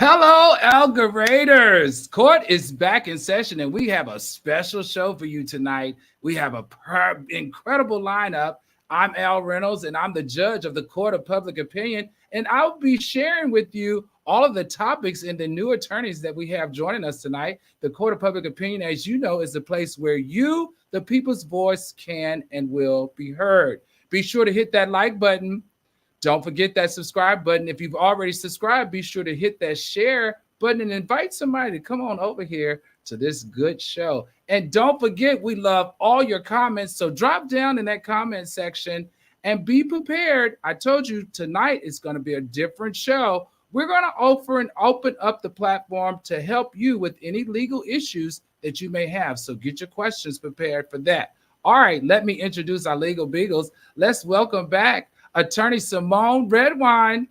Hello, algoriters. Court is back in session, and we have a special show for you tonight. We have a incredible lineup. I'm Al Reynolds, and I'm the judge of the Court of Public Opinion, and I'll be sharing with you all of the topics and the new attorneys that we have joining us tonight. The Court of Public Opinion, as you know, is the place where you, the people's voice, can and will be heard. Be sure to hit that like button. Don't forget that subscribe button. If you've already subscribed, be sure to hit that share button and invite somebody to come on over here to this good show. And don't forget, we love all your comments. So drop down in that comment section and be prepared. I told you tonight is going to be a different show. We're going to offer and open up the platform to help you with any legal issues that you may have. So get your questions prepared for that. All right, let me introduce our legal beagles. Let's welcome back Attorney Symone Redwine.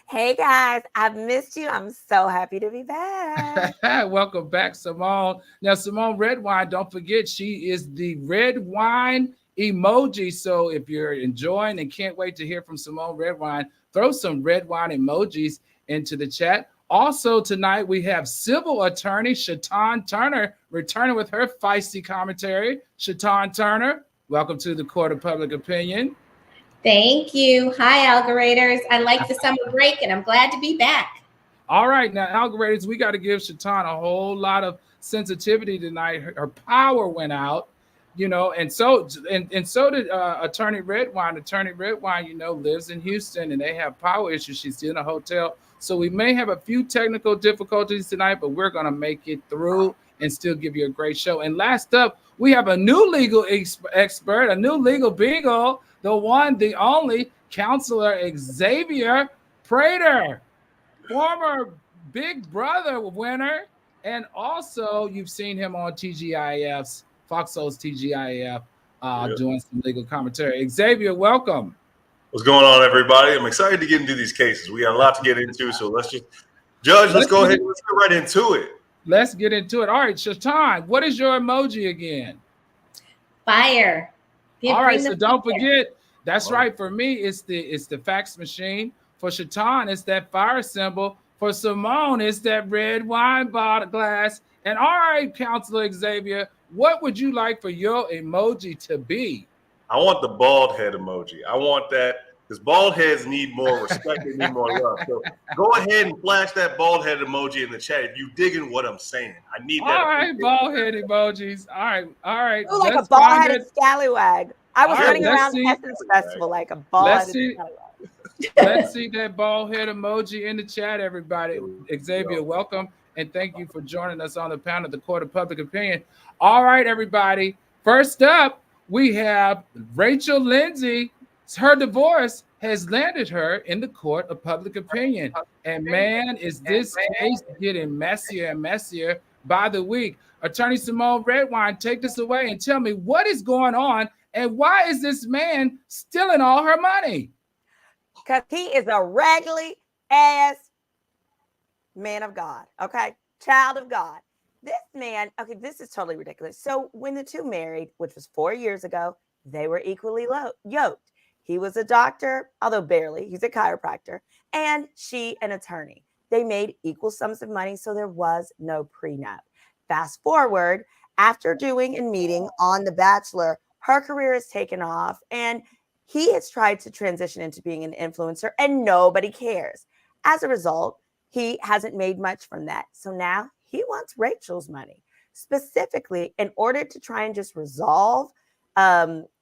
Hey guys, I've missed you. I'm so happy to be back. Welcome back, Symone. Now, Symone Redwine, don't forget, she is the red wine emoji. So if you're enjoying and can't wait to hear from Symone Redwine, throw some red wine emojis into the chat. Also tonight, we have civil attorney Symone Turner returning with her feisty commentary. Symone Turner, welcome to the Court of Public Opinion. Thank you. Hi, algoriters. I like the summer break, and I'm glad to be back. All right. Now, algoriters, we got to give Symone a whole lot of sensitivity tonight. Her power went out, and so did Attorney Redwine. Attorney Redwine, lives in Houston, and they have power issues. She's in a hotel. So we may have a few technical difficulties tonight, but we're going to make it through and still give you a great show. And last up, we have a new legal expert, a new legal beagle, the one, the only, Counselor Xavier Prater, former Big Brother winner, and also you've seen him on TGIF's, Fox Soul's TGIF, doing some legal commentary. Xavier, welcome. What's going on, everybody? I'm excited to get into these cases. We got a lot to get into, so let's just, Judge, let's go ahead and let's get right into it. Let's get into it. All right, Symone, what is your emoji again? Fire. All right, so don't forget, that's right. For me, it's the fax machine. For Symone, it's that fire symbol. For Symone, it's that red wine bottle glass. And all right, Counselor Xavier, what would you like for your emoji to be? I want the bald head emoji. I want that because bald heads need more respect. They need more love. So go ahead and flash that bald head emoji in the chat if you digging what I'm saying. I need that. All right, bald head emojis. All right. Ooh, like a bald-headed scallywag. I was running around Essence Festival like a bald-headed scallywag. Let's see that bald head emoji in the chat, everybody. Xavier, welcome, and thank you for joining us on the panel of the Court of Public Opinion. All right, everybody. First up, we have Rachel Lindsay. Her divorce has landed her in the Court of Public Opinion. And man, is this case getting messier and messier by the week. Attorney Symone Redwine, take this away and tell me what is going on and why is this man stealing all her money? Because he is a raggedy ass man of God, okay? Child of God. This man, okay, this is totally ridiculous. So when the two married, which was 4 years ago, they were equally yoked. He was a doctor, although barely. He's a chiropractor. And she an attorney. They made equal sums of money, so there was no prenup. Fast forward, after doing and meeting on The Bachelor, her career has taken off, and he has tried to transition into being an influencer, and nobody cares. As a result, he hasn't made much from that. So now he wants Rachel's money, specifically in order to try and just resolve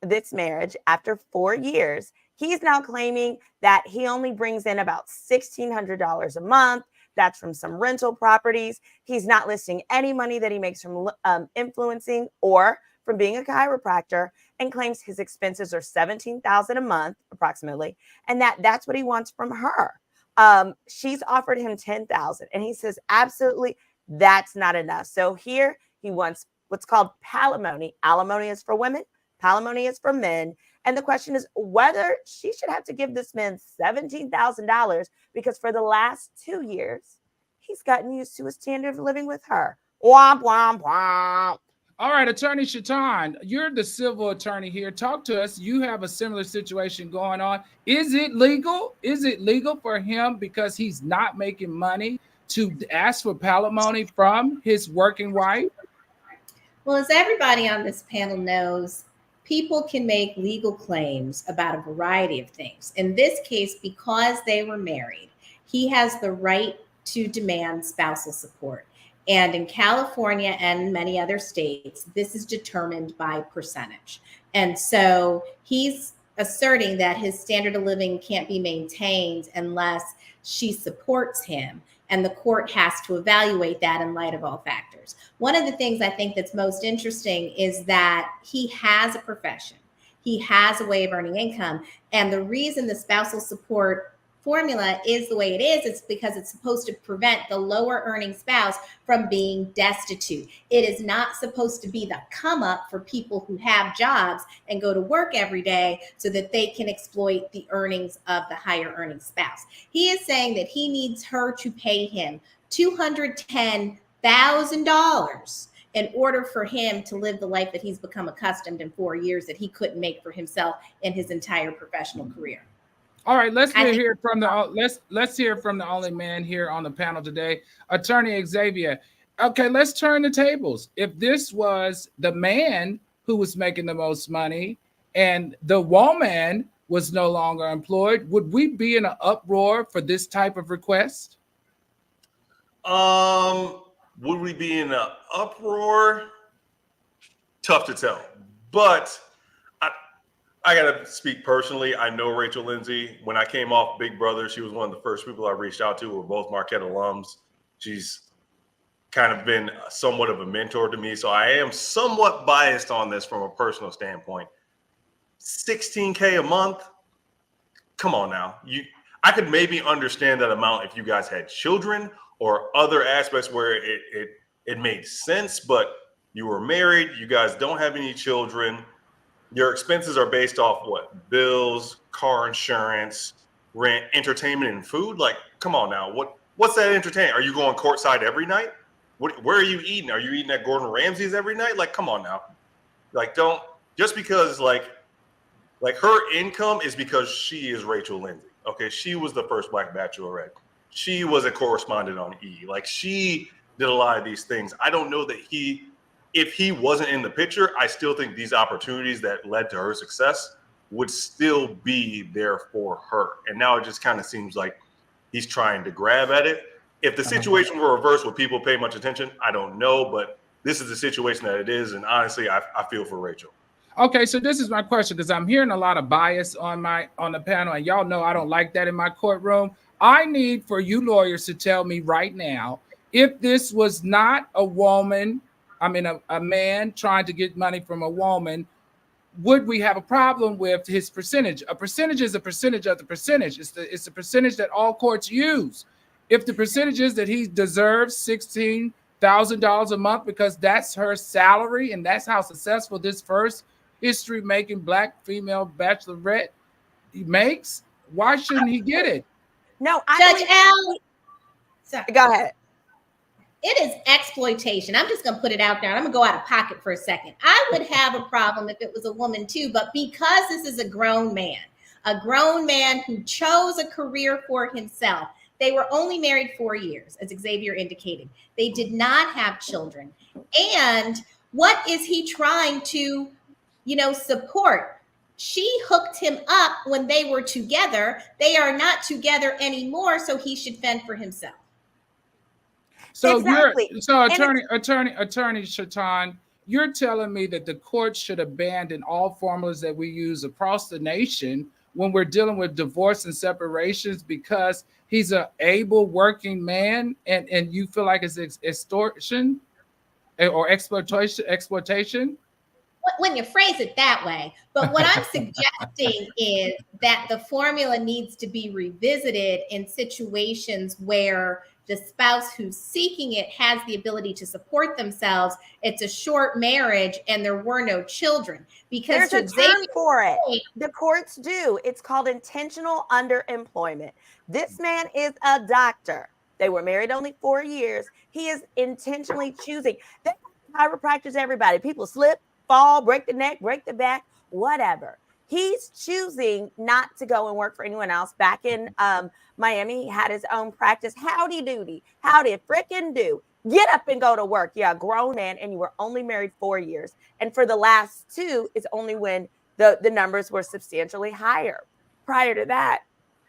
this marriage after 4 years. He's now claiming that he only brings in about $1,600 a month. That's from some rental properties. He's not listing any money that he makes from influencing or from being a chiropractor, and claims his expenses are $17,000 a month approximately, and that's what he wants from her. She's offered him $10,000, and he says absolutely that's not enough. So here he wants what's called palimony. Alimony is for women, palimony is for men. And the question is whether she should have to give this man $17,000 because for the last 2 years, he's gotten used to a standard of living with her. Womp, womp, womp. All right, Attorney Symone, you're the civil attorney here. Talk to us. You have a similar situation going on. Is it legal? Is it legal for him because he's not making money to ask for palimony from his working wife? Well, as everybody on this panel knows, people can make legal claims about a variety of things. In this case, because they were married, he has the right to demand spousal support. And in California and many other states, this is determined by percentage. And so he's asserting that his standard of living can't be maintained unless she supports him. And the court has to evaluate that in light of all factors. One of the things I think that's most interesting is that he has a profession. He has a way of earning income. And the reason the spousal support formula is the way it is because it's supposed to prevent the lower earning spouse from being destitute. It is not supposed to be the come up for people who have jobs and go to work every day so that they can exploit the earnings of the higher earning spouse. He is saying that he needs her to pay him $210,000 in order for him to live the life that he's become accustomed in 4 years that he couldn't make for himself in his entire professional career. All right, let's hear from the only man here on the panel today, Attorney Xavier. Okay, let's turn the tables. If this was the man who was making the most money and the woman was no longer employed, would we be in an uproar for this type of request? Would we be in an uproar? Tough to tell, but I gotta speak personally. I know Rachel Lindsay. When I came off Big Brother, she was one of the first people I reached out to. We're both Marquette alums. She's kind of been somewhat of a mentor to me. So I am somewhat biased on this from a personal standpoint. $16K a month? Come on now. I could maybe understand that amount if you guys had children or other aspects where it made sense, but you were married, you guys don't have any children. Your expenses are based off what? Bills, car insurance, rent, entertainment, and food. Like, come on now. What's that entertainment? Are you going courtside every night? Where are you eating? Are you eating at Gordon Ramsay's every night? Like, come on now. Like, don't just because like her income is because she is Rachel Lindsay. Okay, she was the first Black Bachelorette. She was a correspondent on E. Like, she did a lot of these things. I don't know that if he wasn't in the picture, I still think these opportunities that led to her success would still be there for her. And now it just kind of seems like he's trying to grab at it. If the situation were reversed, would people pay much attention? I don't know, but this is the situation that it is. And honestly, I feel for Rachel. Okay, so this is my question because I'm hearing a lot of bias on the panel, and y'all know I don't like that in my courtroom. I need for you lawyers to tell me right now, if this was not a woman, a man trying to get money from a woman, would we have a problem with his percentage? A percentage is a percentage of the percentage. It's the percentage that all courts use. If the percentage is that he deserves $16,000 a month because that's her salary and that's how successful this first history-making Black female bachelorette makes, why shouldn't he get it? No, Judge Al. Sorry. Go ahead. It is exploitation. I'm just going to put it out there. I'm going to go out of pocket for a second. I would have a problem if it was a woman too, but because this is a grown man who chose a career for himself, they were only married 4 years, as Xavier indicated. They did not have children. And what is he trying to, support? She hooked him up when they were together. They are not together anymore, so he should fend for himself. So exactly. Attorney Shaitan, you're telling me that the court should abandon all formulas that we use across the nation when we're dealing with divorce and separations because he's an able working man and you feel like it's extortion or exploitation? When you phrase it that way. But what I'm suggesting is that the formula needs to be revisited in situations where the spouse who's seeking it has the ability to support themselves. It's a short marriage and there were no children. Because there's a term for it. The courts do. It's called intentional underemployment. This man is a doctor. They were married only 4 years. He is intentionally choosing. Chiropractors, everybody. People slip, fall, break the neck, break the back, whatever. He's choosing not to go and work for anyone else. Back in Miami, he had his own practice. Howdy doody. Howdy frickin' do. Get up and go to work. You're a grown man and you were only married 4 years. And for the last 2 is only when the numbers were substantially higher. Prior to that,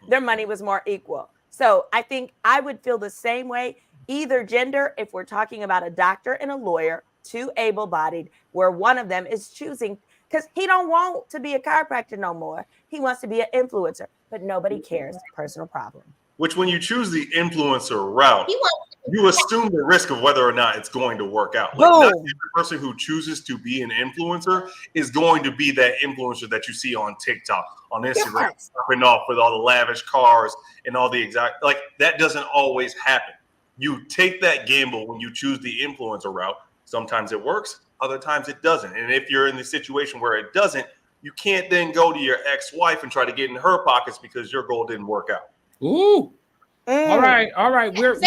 their money was more equal. So I think I would feel the same way. Either gender, if we're talking about a doctor and a lawyer, 2 able-bodied, where one of them is choosing, because he don't want to be a chiropractor no more. He wants to be an influencer, but nobody cares. Personal problem. Which, when you choose the influencer route, He wants you assume the risk of whether or not it's going to work out. Like, not every person who chooses to be an influencer is going to be that influencer that you see on TikTok, on Instagram, popping off with all the lavish cars and all the exact, like, that doesn't always happen. You take that gamble when you choose the influencer route. Sometimes it works, other times it doesn't. And if you're in the situation where it doesn't, you can't then go to your ex-wife and try to get in her pockets because your goal didn't work out. Ooh. All right. We're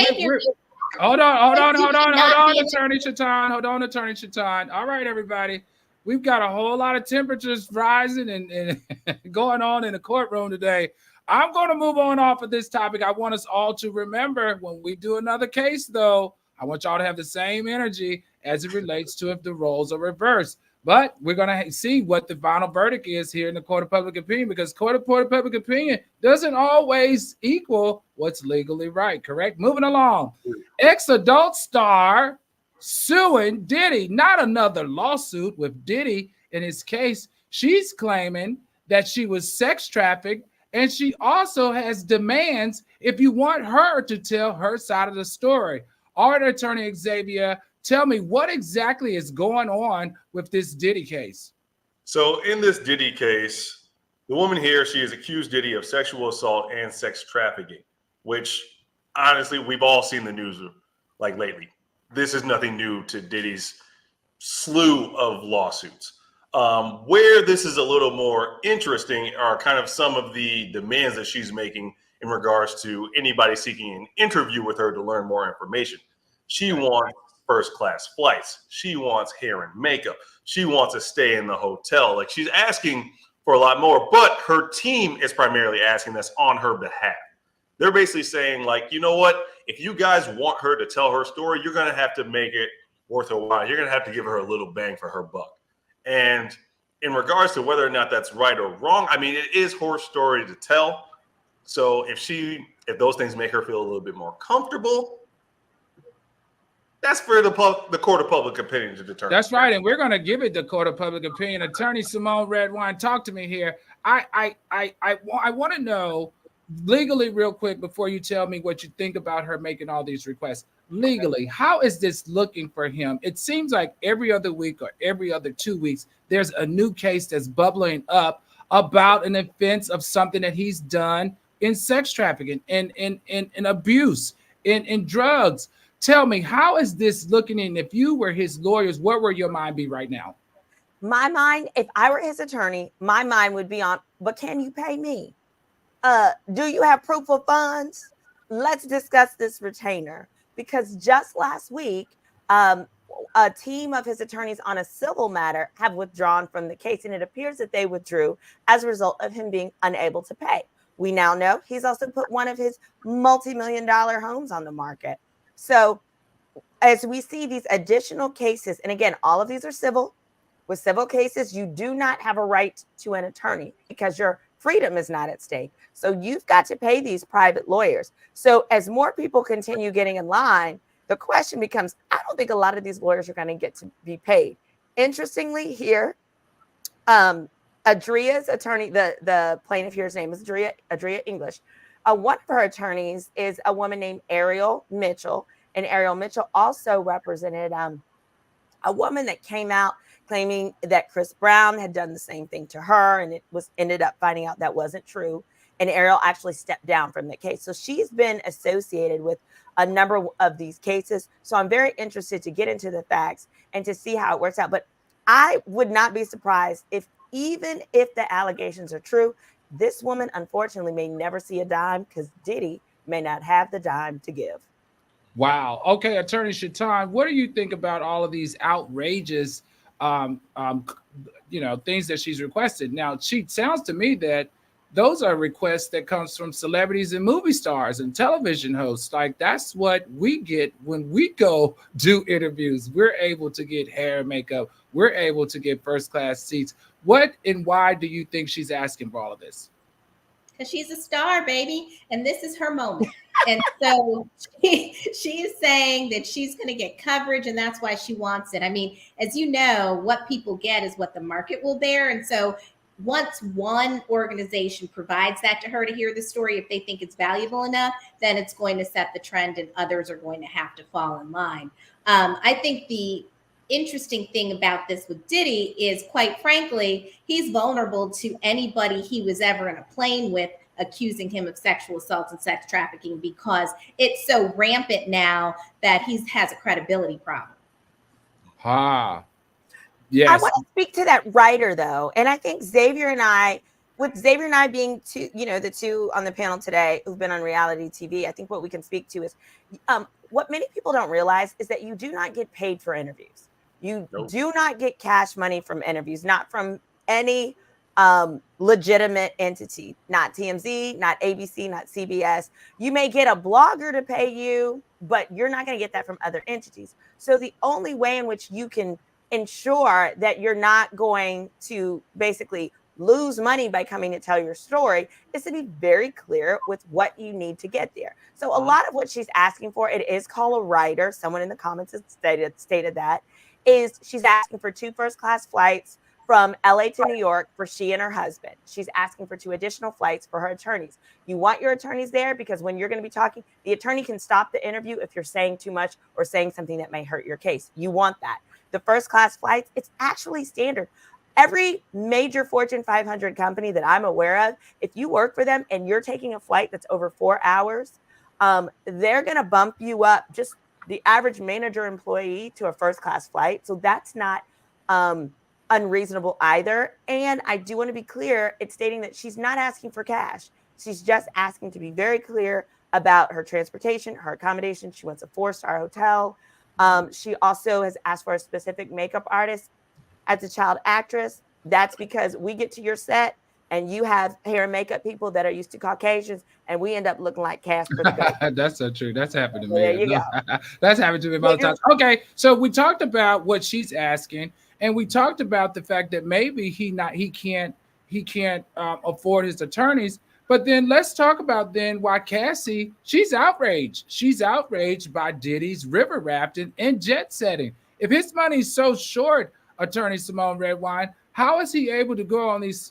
hold on, Attorney Shaitan. All right, everybody. We've got a whole lot of temperatures rising and going on in the courtroom today. I'm going to move on off of this topic. I want us all to remember, when we do another case, though, I want y'all to have the same energy as it relates to if the roles are reversed. But we're going to see what the final verdict is here in the court of public opinion, because court of public opinion doesn't always equal what's legally right, correct? Moving along. Ex-adult star suing Diddy. Not another lawsuit with Diddy in his case. She's claiming that she was sex trafficked, and she also has demands if you want her to tell her side of the story. All right, Attorney Xavier, tell me what exactly is going on with this Diddy case. So in this Diddy case, the woman here, she has accused Diddy of sexual assault and sex trafficking, which honestly, we've all seen the news like lately. This is nothing new to Diddy's slew of lawsuits. Where this is a little more interesting are kind of some of the demands that she's making in regards to anybody seeking an interview with her to learn more information. She wants first-class flights. She wants hair and makeup. She wants to stay in the hotel. Like, she's asking for a lot more, but her team is primarily asking this on her behalf. They're basically saying, like, you know what? If you guys want her to tell her story, you're going to have to make it worth her while. You're going to have to give her a little bang for her buck. And in regards to whether or not that's right or wrong, I mean, it is her story to tell. So if those things make her feel a little bit more comfortable, that's for the court of public opinion to determine. That's right, and we're going to give it the court of public opinion. Attorney Symone Redwine, talk to me here. I want to know legally, real quick, before you tell me what you think about her making all these requests. Legally, how is this looking for him? It seems like every other week or every other 2 weeks, there's a new case that's bubbling up about an offense of something that he's done in sex trafficking, in abuse, in drugs. Tell me, how is this looking? And if you were his lawyers, where would your mind be right now? My mind, if I were his attorney, my mind would be on, but can you pay me? Do you have proof of funds? Let's discuss this retainer. Because just last week, a team of his attorneys on a civil matter have withdrawn from the case, and it appears that they withdrew as a result of him being unable to pay. We now know he's also put one of his multi-million-dollar homes on the market. So as we see these additional cases, and again, all of these are civil. With civil cases, you do not have a right to an attorney because your freedom is not at stake. So you've got to pay these private lawyers. So as more people continue getting in line, the question becomes, I don't think a lot of these lawyers are going to get to be paid. Interestingly here, Adria's attorney, the plaintiff here's name is Adria English. One of her attorneys is a woman named Ariel Mitchell. And Ariel Mitchell also represented a woman that came out claiming that Chris Brown had done the same thing to her, and it was ended up finding out that wasn't true. And Ariel actually stepped down from the case. So she's been associated with a number of these cases. So I'm very interested to get into the facts and to see how it works out. But I would not be surprised even if the allegations are true, this woman unfortunately may never see a dime because Diddy may not have the dime to give. Wow. Okay, Attorney Shaitan, what do you think about all of these outrageous um, um, things that she's requested. Now, she sounds to me that those are requests that comes from celebrities and movie stars and television hosts. Like that's what we get when we go do interviews. We're able to get hair and makeup. We're able to get first class seats. What and why do you think she's asking for all of this? Because she's a star, baby, and this is her moment. And so she is saying that she's going to get coverage, and that's why she wants it. I mean, as you know, what people get is what the market will bear. And so once one organization provides that to her to hear the story, if they think it's valuable enough, then it's going to set the trend and others are going to have to fall in line. I think the interesting thing about this with Diddy is, quite frankly, he's vulnerable to anybody he was ever in a plane with accusing him of sexual assault and sex trafficking, because it's so rampant now that he has a credibility problem. Yes. I want to speak to that writer though, and I think Xavier and I being two, the two on the panel today who've been on reality TV, I think what we can speak to is what many people don't realize is that you do not get paid for interviews. You do not get cash money from interviews, not from any legitimate entity, not TMZ, not ABC, not CBS. You may get a blogger to pay you, but you're not going to get that from other entities. So the only way in which you can ensure that you're not going to basically lose money by coming to tell your story is to be very clear with what you need to get there. So a lot of what she's asking for, it is called a writer. Someone in the comments has stated that, is she's asking for 2 first-class flights from LA to New York for she and her husband. She's asking for 2 additional flights for her attorneys. You want your attorneys there because when you're going to be talking, the attorney can stop the interview if you're saying too much or saying something that may hurt your case. You want that. The first-class flights, it's actually standard. Every major Fortune 500 company that I'm aware of, if you work for them and you're taking a flight that's over 4 hours, they're going to bump you up, just the average manager employee, to a first-class flight. So that's not unreasonable either. And I do want to be clear, it's stating that she's not asking for cash. She's just asking to be very clear about her transportation, her accommodation. She wants a 4-star hotel. She also has asked for a specific makeup artist. As a child actress, that's because we get to your set and you have hair and makeup people that are used to Caucasians, and we end up looking like Casper the Ghost. That's so true. That's happened to me. There you go. That's happened to me both times. Okay, so we talked about what she's asking, and we talked about the fact that maybe he can't afford his attorneys. But then let's talk about then why Cassie, she's outraged. She's outraged by Diddy's river rafting and jet setting. If his money's so short, Attorney Symone Redwine, how is he able to go on these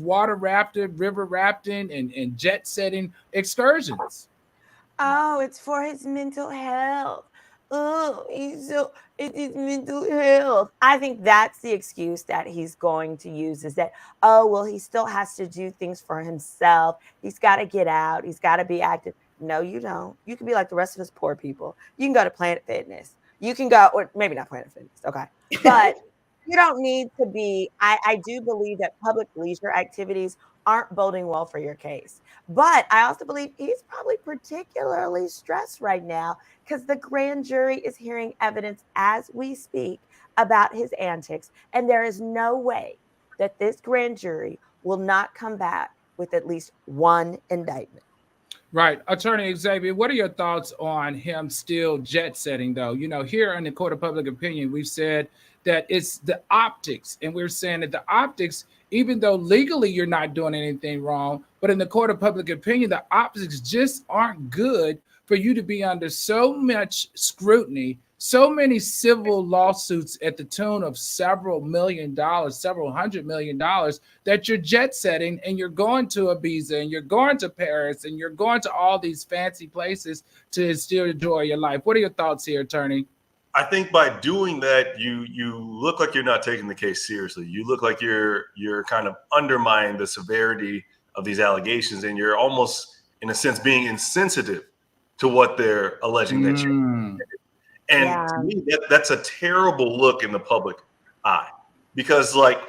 water rafting, river rafting, and jet setting excursions? Oh, it's for his mental health. Oh, it's his mental health. I think that's the excuse that he's going to use, is that, oh, well, he still has to do things for himself. He's got to get out. He's got to be active. No, you don't. You can be like the rest of us poor people. You can go to Planet Fitness. You can go, or maybe not Planet Fitness, okay. But you don't need to be, I do believe that public leisure activities aren't boding well for your case. But I also believe he's probably particularly stressed right now because the grand jury is hearing evidence as we speak about his antics. And there is no way that this grand jury will not come back with at least one indictment. Right. Attorney Xavier, what are your thoughts on him still jet setting, though? Here in the court of public opinion, we've said that it's the optics. And we're saying that the optics, even though legally you're not doing anything wrong, but in the court of public opinion, the optics just aren't good for you to be under so much scrutiny, so many civil lawsuits at the tune of several $100 million, that you're jet setting and you're going to Ibiza and you're going to Paris and you're going to all these fancy places to still enjoy your life. What are your thoughts here, attorney? I think by doing that, you look like you're not taking the case seriously. You look like you're kind of undermining the severity of these allegations, and you're almost, in a sense, being insensitive to what they're alleging that you did. And to me, that's a terrible look in the public eye, because like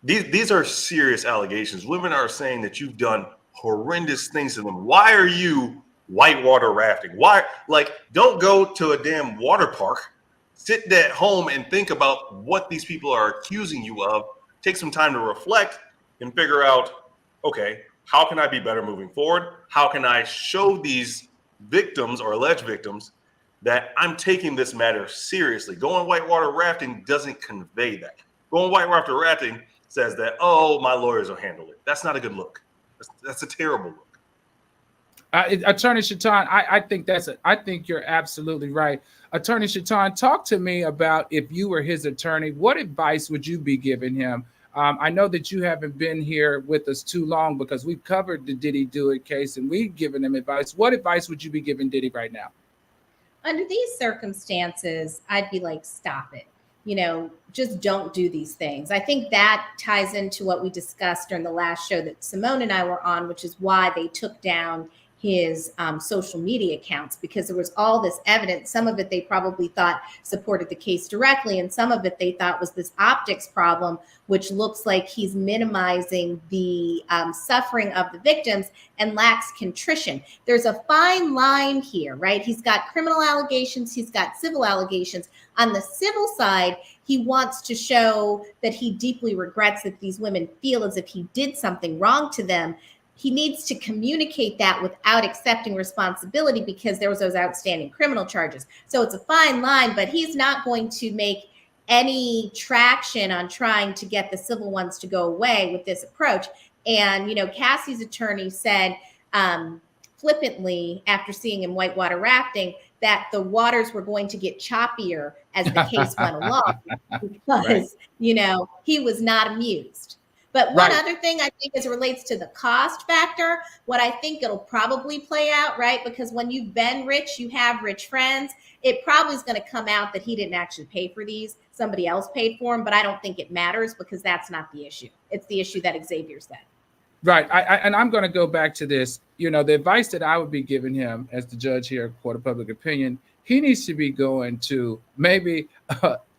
these are serious allegations. Women are saying that you've done horrendous things to them. Why are you whitewater rafting? Why, like, don't go to a damn water park sit at home and think about what these people are accusing you of. Take some time to reflect and figure out, okay, how can I be better moving forward? How can I show these victims or alleged victims that I'm taking this matter seriously? Going whitewater rafting doesn't convey that. Going whitewater rafting says that, oh, my lawyers will handle it. That's not a good look. That's a terrible look. Attorney Shaitan, I think you're absolutely right. Attorney Shaitan, talk to me about, if you were his attorney, what advice would you be giving him? I know that you haven't been here with us too long because we've covered the Diddy Do It case and we've given him advice. What advice would you be giving Diddy right now? Under these circumstances, I'd be like, stop it. Just don't do these things. I think that ties into what we discussed during the last show that Symone and I were on, which is why they took down his social media accounts, because there was all this evidence. Some of it they probably thought supported the case directly, and some of it they thought was this optics problem, which looks like he's minimizing the suffering of the victims and lacks contrition. There's a fine line here, right? He's got criminal allegations, he's got civil allegations. On the civil side, he wants to show that he deeply regrets that these women feel as if he did something wrong to them. He needs to communicate that without accepting responsibility because there was those outstanding criminal charges. So it's a fine line, but he's not going to make any traction on trying to get the civil ones to go away with this approach. And, Cassie's attorney said flippantly after seeing him whitewater rafting that the waters were going to get choppier as the case went along because, he was not amused. But one other thing I think as it relates to the cost factor, what I think it'll probably play out, right? Because when you've been rich, you have rich friends. It probably is going to come out that he didn't actually pay for these. Somebody else paid for them, but I don't think it matters because that's not the issue. It's the issue that Xavier said. Right. And I'm going to go back to this. The advice that I would be giving him as the judge here, Court of Public Opinion, he needs to be going to maybe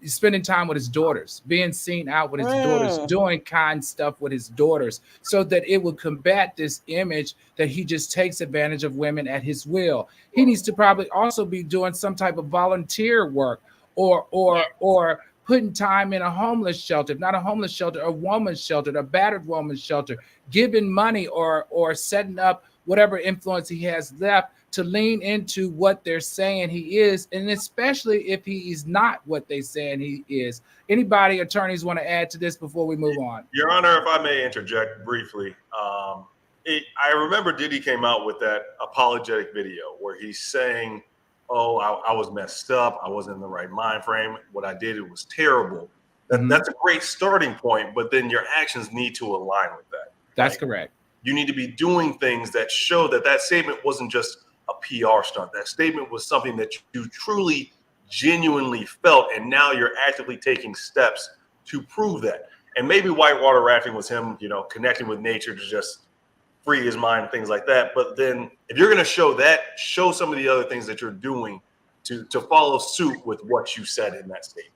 spending time with his daughters, being seen out with his daughters, doing kind stuff with his daughters, so that it will combat this image that he just takes advantage of women at his will. He needs to probably also be doing some type of volunteer work or putting time in a homeless shelter, if not a homeless shelter, a woman's shelter, a battered woman's shelter, giving money or setting up whatever influence he has left to lean into what they're saying he is, and especially if he is not what they're saying he is. Anybody, attorneys, want to add to this before we move on? Your Honor, if I may interject briefly, I remember Diddy came out with that apologetic video where he's saying, oh, I was messed up. I wasn't in the right mind frame. What I did, it was terrible. That's a great starting point, but then your actions need to align with that. That's correct. You need to be doing things that show that statement wasn't just a PR stunt. That statement was something that you truly, genuinely felt, and now you're actively taking steps to prove that. And maybe whitewater rafting was him, connecting with nature to just free his mind and things like that. But then if you're going to show that, show some of the other things that you're doing to follow suit with what you said in that statement.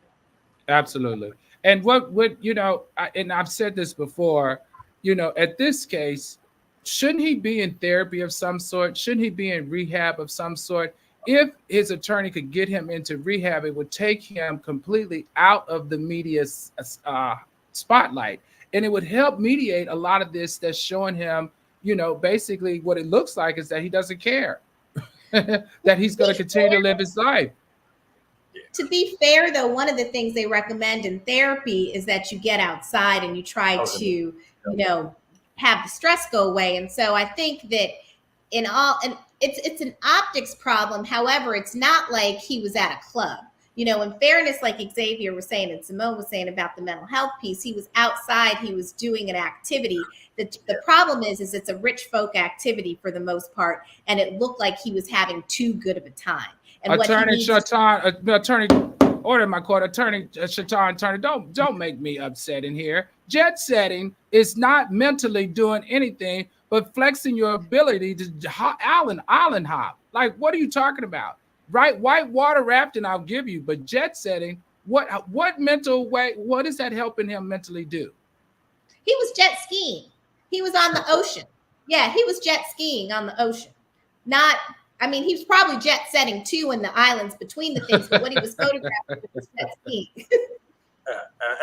Absolutely. And and I've said this before, at this case, shouldn't he be in therapy of some sort? Shouldn't he be in rehab of some sort? If his attorney could get him into rehab, it would take him completely out of the media's spotlight. And it would help mediate a lot of this that's showing him, basically what it looks like is that he doesn't care, that he's going to continue to live his life. To be fair, though, one of the things they recommend in therapy is that you get outside and you try to, have the stress go away. And so I think that and it's an optics problem. However, it's not like he was at a club. In fairness, like Xavier was saying and Symone was saying about the mental health piece, he was outside, he was doing an activity. The problem is it's a rich folk activity for the most part, and it looked like he was having too good of a time. And Attorney Shaitan, don't make me upset in here. Jet setting is not mentally doing anything but flexing your ability to island hop. Like, what are you talking about? Right? Whitewater rafting, I'll give you, but jet setting, what mental way, what is that helping him mentally do? He was jet skiing. He was on the ocean. Yeah, he was jet skiing on the ocean. I mean, he was probably jet setting too in the islands between the things, but what he was photographing was jet skiing.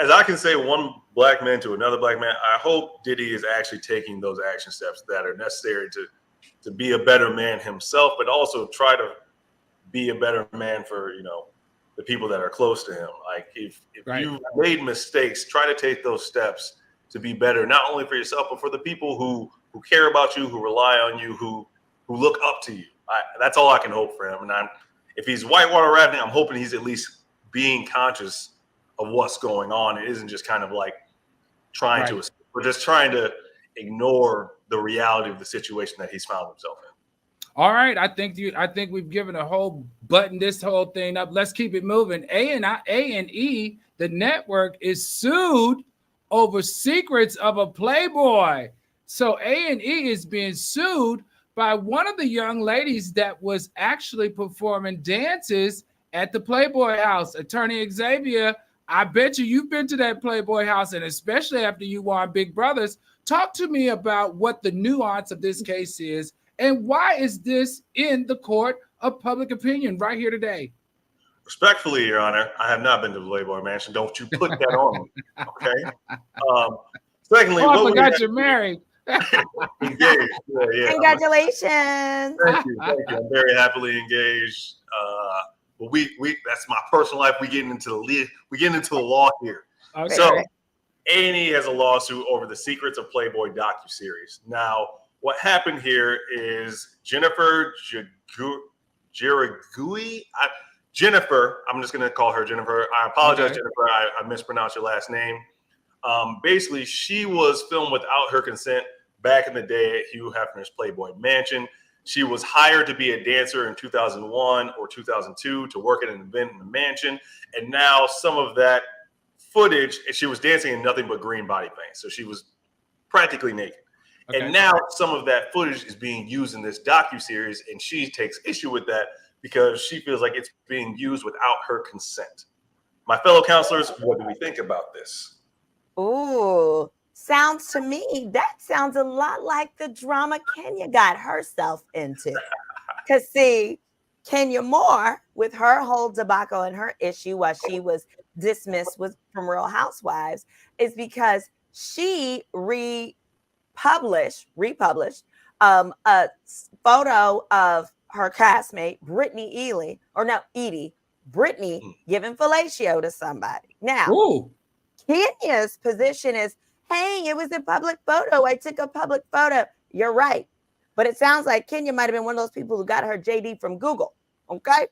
As I can say one black man to another black man, I hope Diddy is actually taking those action steps that are necessary to be a better man himself, but also try to be a better man for, the people that are close to him. Like if Right. you've made mistakes, try to take those steps to be better, not only for yourself, but for the people who care about you, who rely on you, who look up to you. That's all I can hope for him. And if he's whitewater rafting, I'm hoping he's at least being conscious of what's going on. It isn't just kind of like trying to escape, or just trying to ignore the reality of the situation that he's found himself in. All right, I think we've given a whole button this whole thing up. Let's keep it moving. A&E, the network, is sued over secrets of a Playboy. So A&E is being sued by one of the young ladies that was actually performing dances at the Playboy house. Attorney Xavier, I bet you've been to that Playboy house, and especially after you won Big Brothers. Talk to me about what the nuance of this case is, and why is this in the court of public opinion right here today? Respectfully, Your Honor, I have not been to the Playboy Mansion. Don't you put that on me, okay? Secondly, I forgot you're married. Engaged. Yeah. Congratulations. Thank you. I'm very happily engaged. But that's my personal life. We getting into the law here. Okay. So A&E has a lawsuit over the secrets of Playboy docuseries. Now, what happened here is Jennifer Giragui. Jennifer, I'm just going to call her Jennifer. I apologize, Okay. Jennifer. I mispronounced your last name. Basically, she was filmed without her consent back in the day at Hugh Hefner's Playboy Mansion. She was hired to be a dancer in 2001 or 2002 to work at an event in the mansion. And now some of that footage, she was dancing in nothing but green body paint. So she was practically naked. Okay. And now some of that footage is being used in this docuseries, and she takes issue with that because she feels like it's being used without her consent. My fellow counselors, what do we think about this? Ooh, sounds to me, that sounds a lot like the drama Kenya got herself into. Because see, Kenya Moore, with her whole debacle and her issue while she was dismissed from Real Housewives, is because she republished a photo of her castmate, Brittany giving fellatio to somebody. Now, Ooh. Kenya's position is, hey, it was a public photo. I took a public photo. You're right. But it sounds like Kenya might have been one of those people who got her JD from Google. Okay.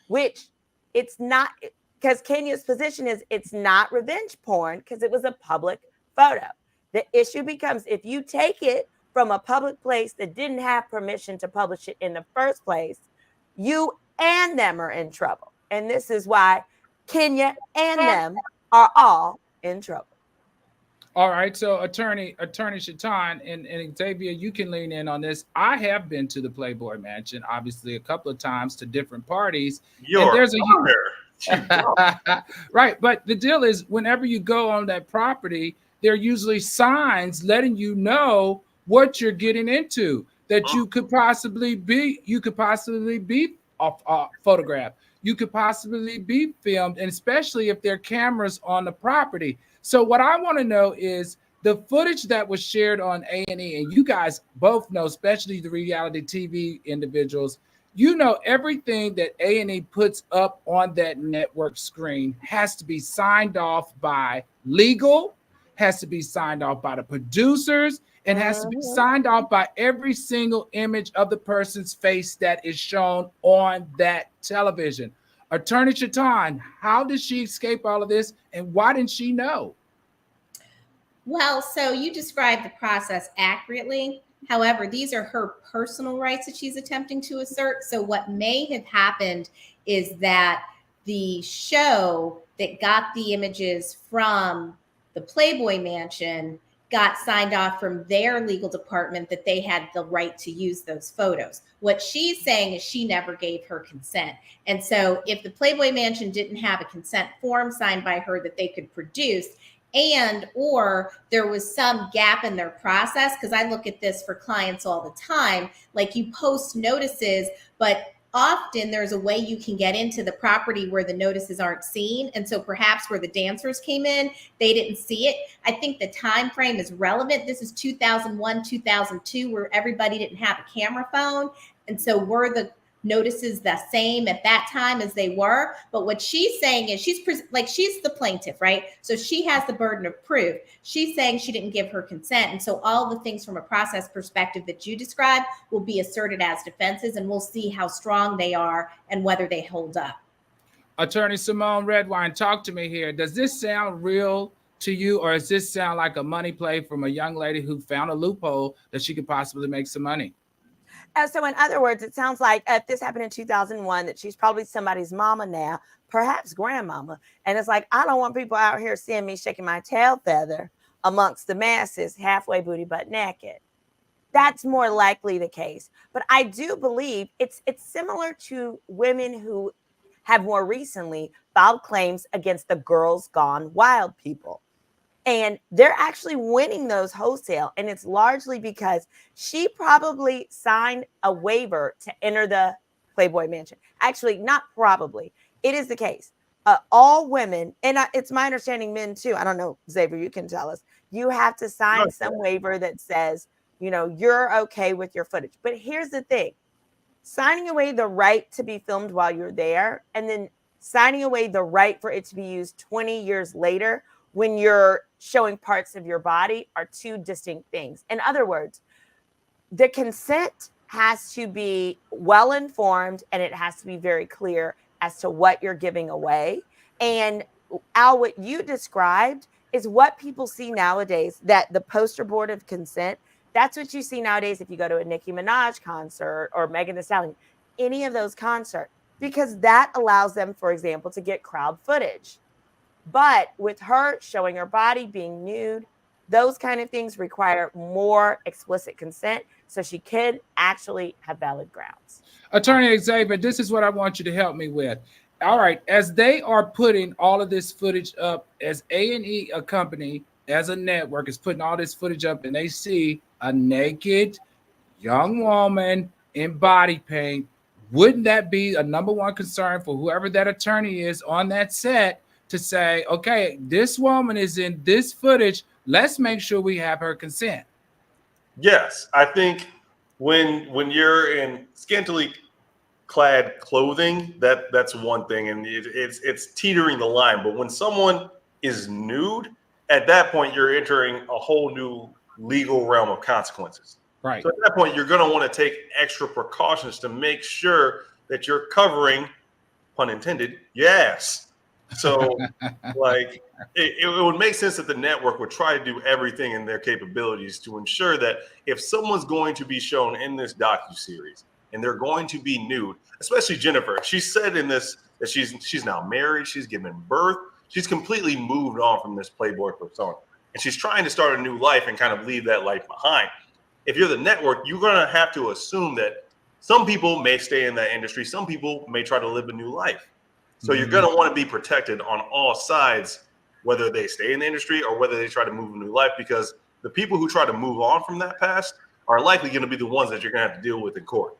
Which it's not, because Kenya's position is it's not revenge porn because it was a public photo. The issue becomes if you take it from a public place that didn't have permission to publish it in the first place, you and them are in trouble. And this is why Kenya and them are all in trouble. All right, so Attorney Shaitan and Xavier, you can lean in on this. I have been to the Playboy Mansion, obviously a couple of times to different parties. There's right, but the deal is whenever you go on that property, there are usually signs letting you know what you're getting into, that you could possibly be photographed, you could possibly be filmed, and especially if there are cameras on the property. So what I want to know is the footage that was shared on A&E, and you guys both know, especially the reality TV individuals, you know everything that A&E puts up on that network screen has to be signed off by legal, has to be signed off by the producers, and has to be signed off by every single image of the person's face that is shown on that television. Attorney Shaitan, how did she escape all of this, and why didn't she know? Well, so you described the process accurately. However, these are her personal rights that she's attempting to assert. So what may have happened is that the show that got the images from the Playboy Mansion got signed off from their legal department that they had the right to use those photos. What she's saying is she never gave her consent. And so if the Playboy Mansion didn't have a consent form signed by her that they could produce, and or there was some gap in their process, because I look at this for clients all the time. Like, you post notices, but often there's a way you can get into the property where the notices aren't seen, and so perhaps where the dancers came in, they didn't see it. I think the time frame is relevant. This is 2001, 2002, where everybody didn't have a camera phone, and so were the notices the same at that time as they were. But what she's saying is, she's the plaintiff, right? So she has the burden of proof. She's saying she didn't give her consent, and so all the things from a process perspective that you described will be asserted as defenses, and we'll see how strong they are and whether they hold up. Attorney Symone Redwine, talk to me here. Does this sound real to you, or does this sound like a money play from a young lady who found a loophole that she could possibly make some money? So in other words, it sounds like if this happened in 2001, that she's probably somebody's mama now, perhaps grandmama. And it's like, I don't want people out here seeing me shaking my tail feather amongst the masses, halfway booty butt naked. That's more likely the case. But I do believe it's similar to women who have more recently filed claims against the Girls Gone Wild people. And they're actually winning those wholesale. And it's largely because she probably signed a waiver to enter the Playboy mansion. Actually, not probably. It is the case. All women, and it's my understanding men too. I don't know, Xavier, you can tell us. You have to sign some waiver that says, you're okay with your footage. But here's the thing. Signing away the right to be filmed while you're there, and then signing away the right for it to be used 20 years later when you're showing parts of your body, are two distinct things. In other words, the consent has to be well informed, and it has to be very clear as to what you're giving away. And Al, what you described is what people see nowadays, that the poster board of consent, that's what you see nowadays if you go to a Nicki Minaj concert or Megan Thee Stallion, any of those concerts, because that allows them, for example, to get crowd footage. But with her showing her body, being nude, those kind of things require more explicit consent, so she could actually have valid grounds. Attorney Xavier, this is what I want you to help me with. All right, as they are putting all of this footage up, as A&E, a company, as a network, is putting all this footage up, and they see a naked young woman in body paint, wouldn't that be a number one concern for whoever that attorney is on that set to say, okay, this woman is in this footage, let's make sure we have her consent? Yes, I think when you're in scantily clad clothing, that's one thing, and it's teetering the line. But when someone is nude, at that point you're entering a whole new legal realm of consequences. Right. So at that point, you're going to want to take extra precautions to make sure that you're covering, pun intended, your ass. So, like, it would make sense that the network would try to do everything in their capabilities to ensure that if someone's going to be shown in this docuseries and they're going to be nude, especially Jennifer, she said in this that she's now married, she's given birth, she's completely moved on from this Playboy persona, and she's trying to start a new life and kind of leave that life behind. If you're the network, you're going to have to assume that some people may stay in that industry, some people may try to live a new life. So you're going to want to be protected on all sides, whether they stay in the industry or whether they try to move a new life, because the people who try to move on from that past are likely going to be the ones that you're going to have to deal with in court.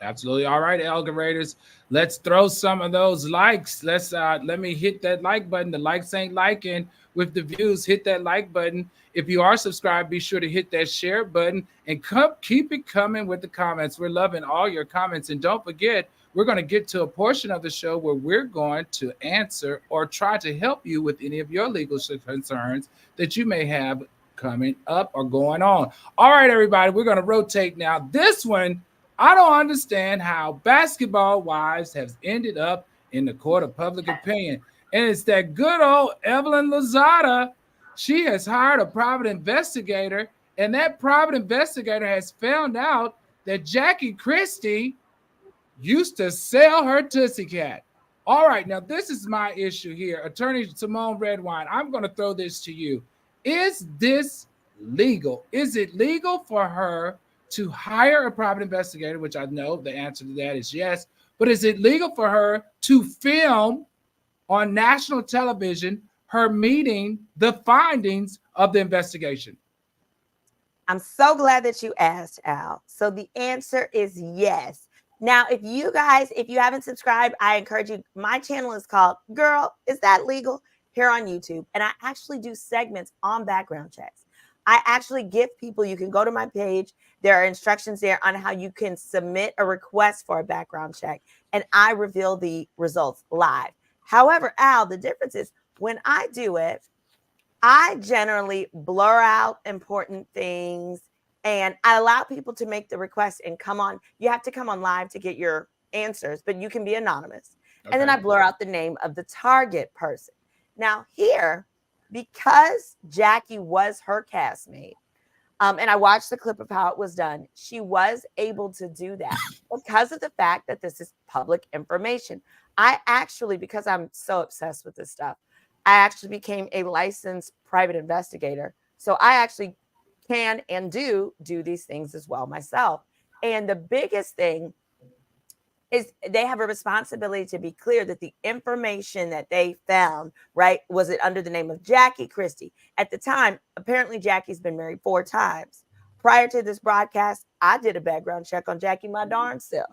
Absolutely. All right, Elgin Raiders, let's throw some of those likes. Let me hit that like button. The likes ain't liking with the views. Hit that like button. If you are subscribed, be sure to hit that share button and keep it coming with the comments. We're loving all your comments. And don't forget, we're going to get to a portion of the show where we're going to answer or try to help you with any of your legal concerns that you may have coming up or going on. All right, everybody, we're going to rotate now. This one, I don't understand how basketball wives have ended up in the court of public opinion. And it's that good old Evelyn Lozada. She has hired a private investigator, and that private investigator has found out that Jackie Christie used to sell her Tootsie Cat. All right, now this is my issue here. Attorney Symone Redwine, I'm going to throw this to you. Is this legal? Is it legal for her to hire a private investigator, which I know the answer to that is yes, but is it legal for her to film on national television her meeting the findings of the investigation? I'm so glad that you asked, Al. So the answer is yes. Now, if you haven't subscribed, I encourage you. My channel is called Girl, Is That Legal? Here on YouTube. And I actually do segments on background checks. I actually give people, you can go to my page. There are instructions there on how you can submit a request for a background check. And I reveal the results live. However, Al, the difference is when I do it, I generally blur out important things and I allow people to make the request and come on. You have to come on live to get your answers, but you can be anonymous. Okay. And then I blur out the name of the target person. Now here, because Jackie was her castmate, and I watched the clip of how it was done, she was able to do that because of the fact that this is public information. I actually, because I'm so obsessed with this stuff, I actually became a licensed private investigator. So I actually can and do these things as well myself. And the biggest thing is they have a responsibility to be clear that the information that they found, right, was it under the name of Jackie Christie. At the time, apparently Jackie's been married 4 times. Prior to this broadcast, I did a background check on Jackie my darn self.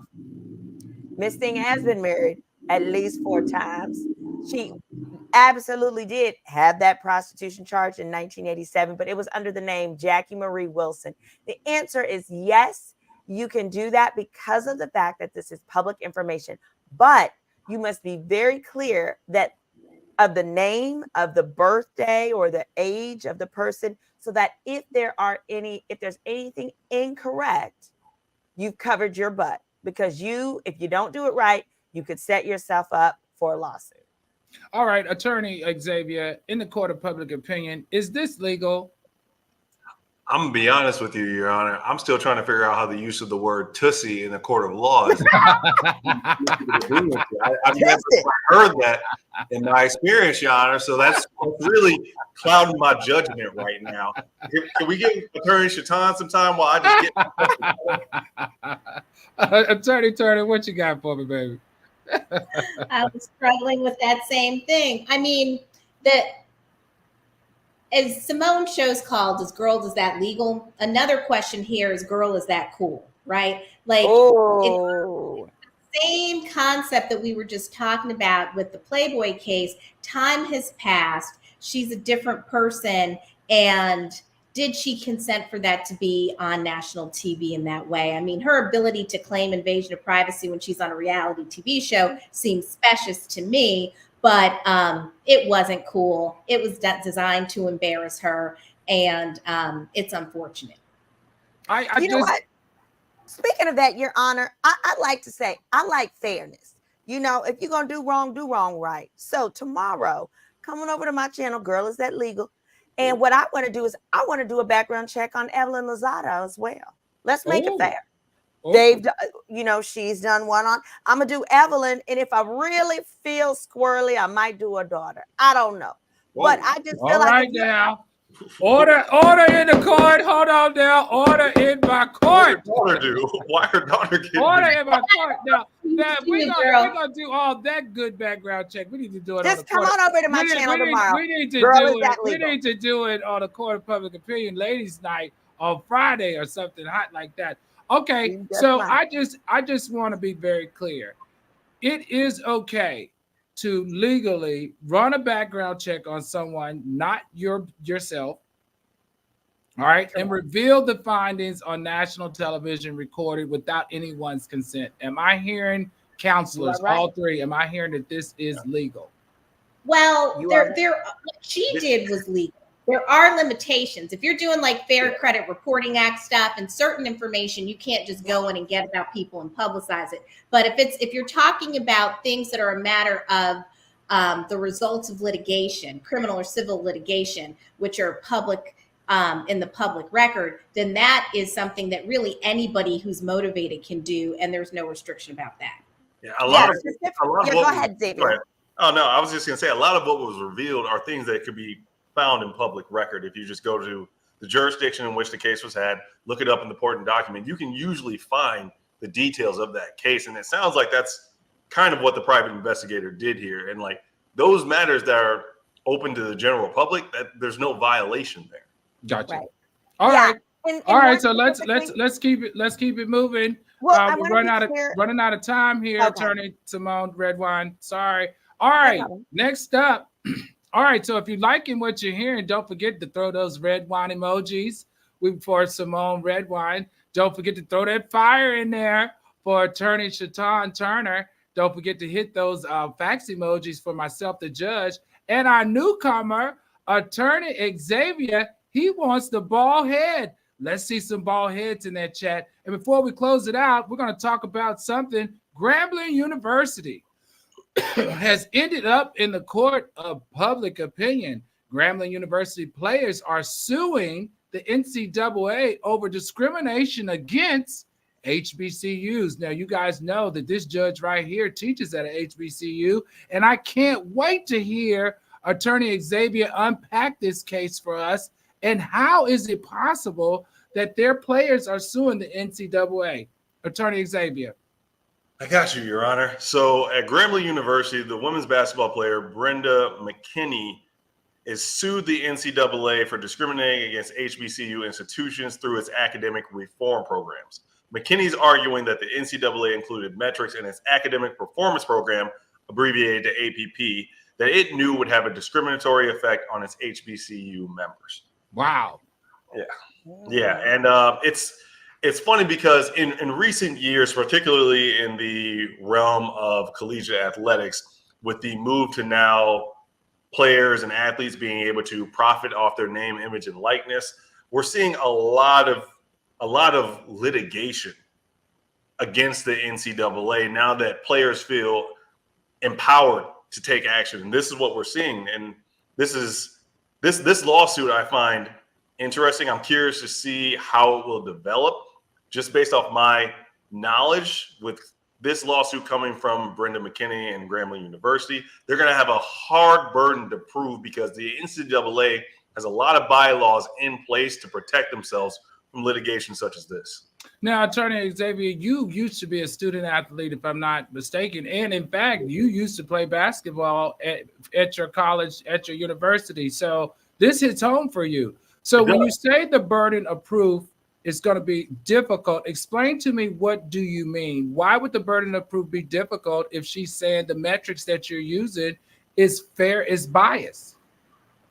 Miss Thing has been married at least 4 times. She absolutely did have that prostitution charge in 1987, but it was under the name Jackie Marie Wilson. The answer is yes, you can do that because of the fact that this is public information, but you must be very clear that of the name, of the birthday or the age of the person, so that if there's anything incorrect, you've covered your butt, because if you don't do it right, you could set yourself up for a lawsuit. All right, Attorney Xavier, in the court of public opinion, is this legal? I'm gonna be honest with you, Your Honor. I'm still trying to figure out how the use of the word "tussy" in the court of law is. I've never heard that in my experience, Your Honor. So that's really clouding my judgment right now. Can we give Attorney Shaitan some time while I just get? Attorney Turner, what you got for me, baby? I was struggling with that same thing. I mean, as Symone show's called, Is That Legal? Another question here is, girl, is that cool? Right? Like, it's the same concept that we were just talking about with the Playboy case. Time has passed. She's a different person. And did she consent for that to be on national TV in that way? I mean, her ability to claim invasion of privacy when she's on a reality TV show seems specious to me, but it wasn't cool. It was designed to embarrass her, and it's unfortunate. You know what? Speaking of that, Your Honor, I like to say, I like fairness. You know, if you're going to do wrong right. So tomorrow, come on over to my channel, Girl, Is That Legal? And what I want to do is I want to do a background check on Evelyn Lozada as well. Let's make it fair. They've, she's done one on. I'm going to do Evelyn. And if I really feel squirrely, I might do a daughter. I don't know. Whoa. But I just feel all like. Right now. Order in the court. Hold on now. Order in my court. Why her daughter get Order in my court. Now we're gonna do all that good background check. We need to do it. Just come on over to my channel tomorrow. We need to do it on the court of public opinion ladies' night on Friday or something hot like that. Okay, so I just want to be very clear. It is okay to legally run a background check on someone, not yourself, all right, and reveal the findings on national television recorded without anyone's consent. Am I hearing, counselors, all three, am I hearing that this is legal? Well, what she did was legal. There are limitations. If you're doing like Fair Credit Reporting Act stuff and certain information, you can't just go in and get about people and publicize it. But if you're talking about things that are a matter of the results of litigation, criminal or civil litigation, which are public in the public record, then that is something that really anybody who's motivated can do, and there's no restriction about that. Yeah, go ahead, David. Oh no, I was just gonna say a lot of what was revealed are things that could be found in public record. If you just go to the jurisdiction in which the case was had, look it up in the important document, you can usually find the details of that case. And it sounds like that's kind of what the private investigator did here. And like those matters that are open to the general public, that there's no violation there. Gotcha. Right. All Yeah. right. And All more right. So let's specifically- keep it moving. Well, I We're want to be clear. running out of time here, Okay. Attorney Symone Redwine. Sorry. All No right. problem. Next up. All right. So if you're liking what you're hearing, don't forget to throw those red wine emojis for Symone Redwine. Don't forget to throw that fire in there for Attorney Shatan Turner. Don't forget to hit those fax emojis for myself, the judge, and our newcomer, Attorney Xavier. He wants the bald head. Let's see some bald heads in that chat. And before we close it out, we're going to talk about something. Grambling University has ended up in the court of public opinion. Grambling University players are suing the NCAA over discrimination against HBCUs. Now, you guys know that this judge right here teaches at a HBCU, and I can't wait to hear Attorney Xavier unpack this case for us. And how is it possible that their players are suing the NCAA? Attorney Xavier. I got you, Your Honor. So at Grambling University, the women's basketball player Brenda McKinney is sued the NCAA for discriminating against HBCU institutions through its academic reform programs. McKinney's arguing that the NCAA included metrics in its academic performance program, abbreviated to APP, that it knew would have a discriminatory effect on its HBCU members. Wow. Yeah, and it's funny because in recent years, particularly in the realm of collegiate athletics, with the move to now players and athletes being able to profit off their name, image, and likeness, we're seeing a lot of litigation against the NCAA now that players feel empowered to take action. And this is what we're seeing. And this lawsuit I find interesting. I'm curious to see how it will develop. Just based off my knowledge, with this lawsuit coming from Brenda McKinney and Grambling University, they're going to have a hard burden to prove because the NCAA has a lot of bylaws in place to protect themselves from litigation such as this. Now, Attorney Xavier, you used to be a student athlete, if I'm not mistaken. And in fact, you used to play basketball at your college, at your university. So this hits home for you. So when you say the burden of proof is going to be difficult, explain to me, what do you mean? Why would the burden of proof be difficult if she's saying the metrics that you're using is fair, is biased?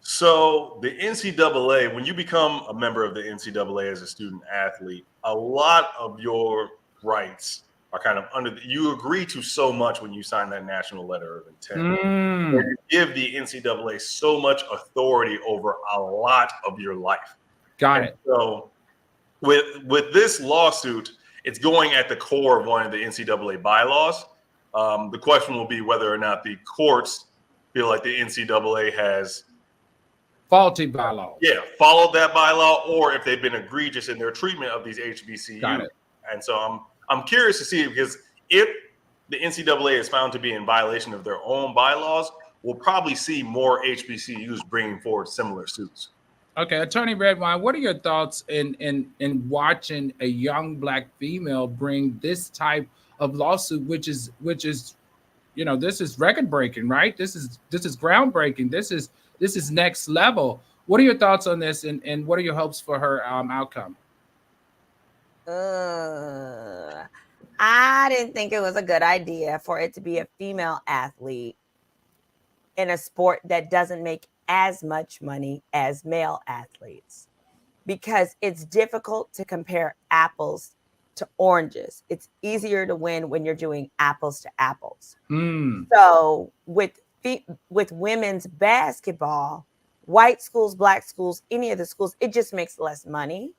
So the NCAA, when you become a member of the NCAA as a student athlete, a lot of your rights are kind of you agree to so much when you sign that national letter of intent. You give the NCAA so much authority over a lot of your life. Got it. So with this lawsuit, it's going at the core of one of the NCAA bylaws. The question will be whether or not the courts feel like the NCAA has faulty bylaw. Yeah, followed that bylaw, or if they've been egregious in their treatment of these HBCUs. Got it. And so I'm curious to see, because if the NCAA is found to be in violation of their own bylaws, we'll probably see more HBCUs bringing forward similar suits. Okay, Attorney Redwine, what are your thoughts in watching a young Black female bring this type of lawsuit, which is this is record breaking, right? This is groundbreaking. This is next level. What are your thoughts on this, and what are your hopes for her outcome? I didn't think it was a good idea for it to be a female athlete in a sport that doesn't make as much money as male athletes, because it's difficult to compare apples to oranges. It's easier to win when you're doing apples to apples. So with women's basketball, white schools, Black schools, any of the schools, it just makes less money.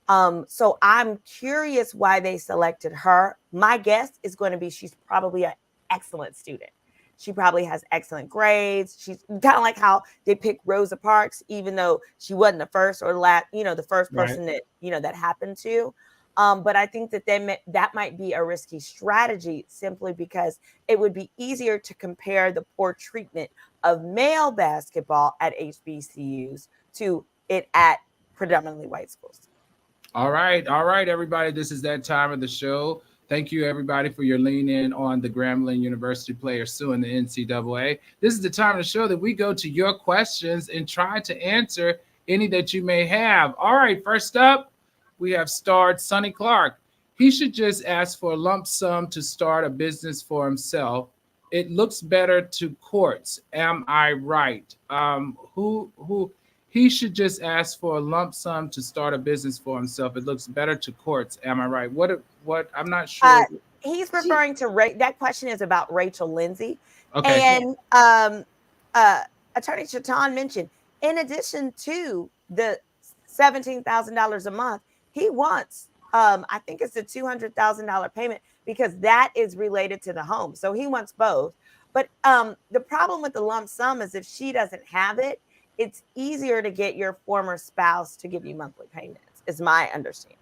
So I'm curious why they selected her. My guess is going to be she's probably an excellent student. She probably has excellent grades. She's kind of like how they picked Rosa Parks, even though she wasn't the first or last, the first person that, that happened to. But I think that might be a risky strategy, simply because it would be easier to compare the poor treatment of male basketball at HBCUs to it at predominantly white schools. All right, everybody. This is that time of the show Thank you, everybody, for your lean in on the Grambling University players suing the NCAA. This is the time of the show that we go to your questions and try to answer any that you may have. All right, first up, we have starred Sonny Clark. He should just ask for a lump sum to start a business for himself. It looks better to courts. Am I right? Who? He should just ask for a lump sum to start a business for himself. It looks better to courts. Am I right? What? I'm not sure. He's referring to that question is about Rachel Lindsay. Okay. And Attorney Chaton mentioned, in addition to the $17,000 a month, he wants, I think it's a $200,000 payment because that is related to the home. So he wants both. But the problem with the lump sum is if she doesn't have it, it's easier to get your former spouse to give you monthly payments, is my understanding.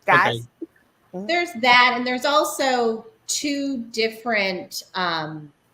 Guys? Okay. There's that, and there's also two different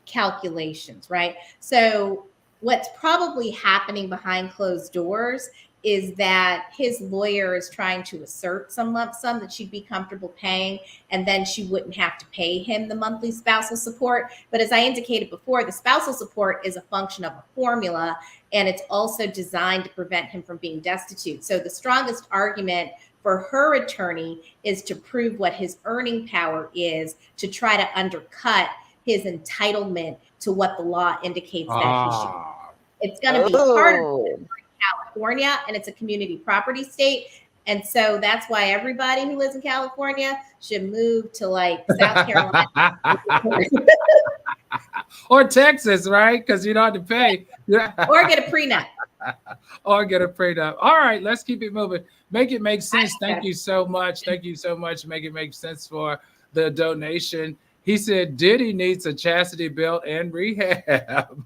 calculations, right? So what's probably happening behind closed doors is that his lawyer is trying to assert some lump sum that she'd be comfortable paying, and then she wouldn't have to pay him the monthly spousal support. But as I indicated before, the spousal support is a function of a formula, and it's also designed to prevent him from being destitute. So the strongest argument for her attorney is to prove what his earning power is to try to undercut his entitlement to what the law indicates that he should. It's going to be harder in California, and it's a community property state. And so that's why everybody who lives in California should move to like South Carolina. Or Texas, right? Because you don't have to pay. Or get a prenup. Or get a prenup. All right, let's keep it moving. Make it make sense. Thank you so much. Thank you so much. Make it make sense for the donation. He said Diddy needs a chastity belt and rehab.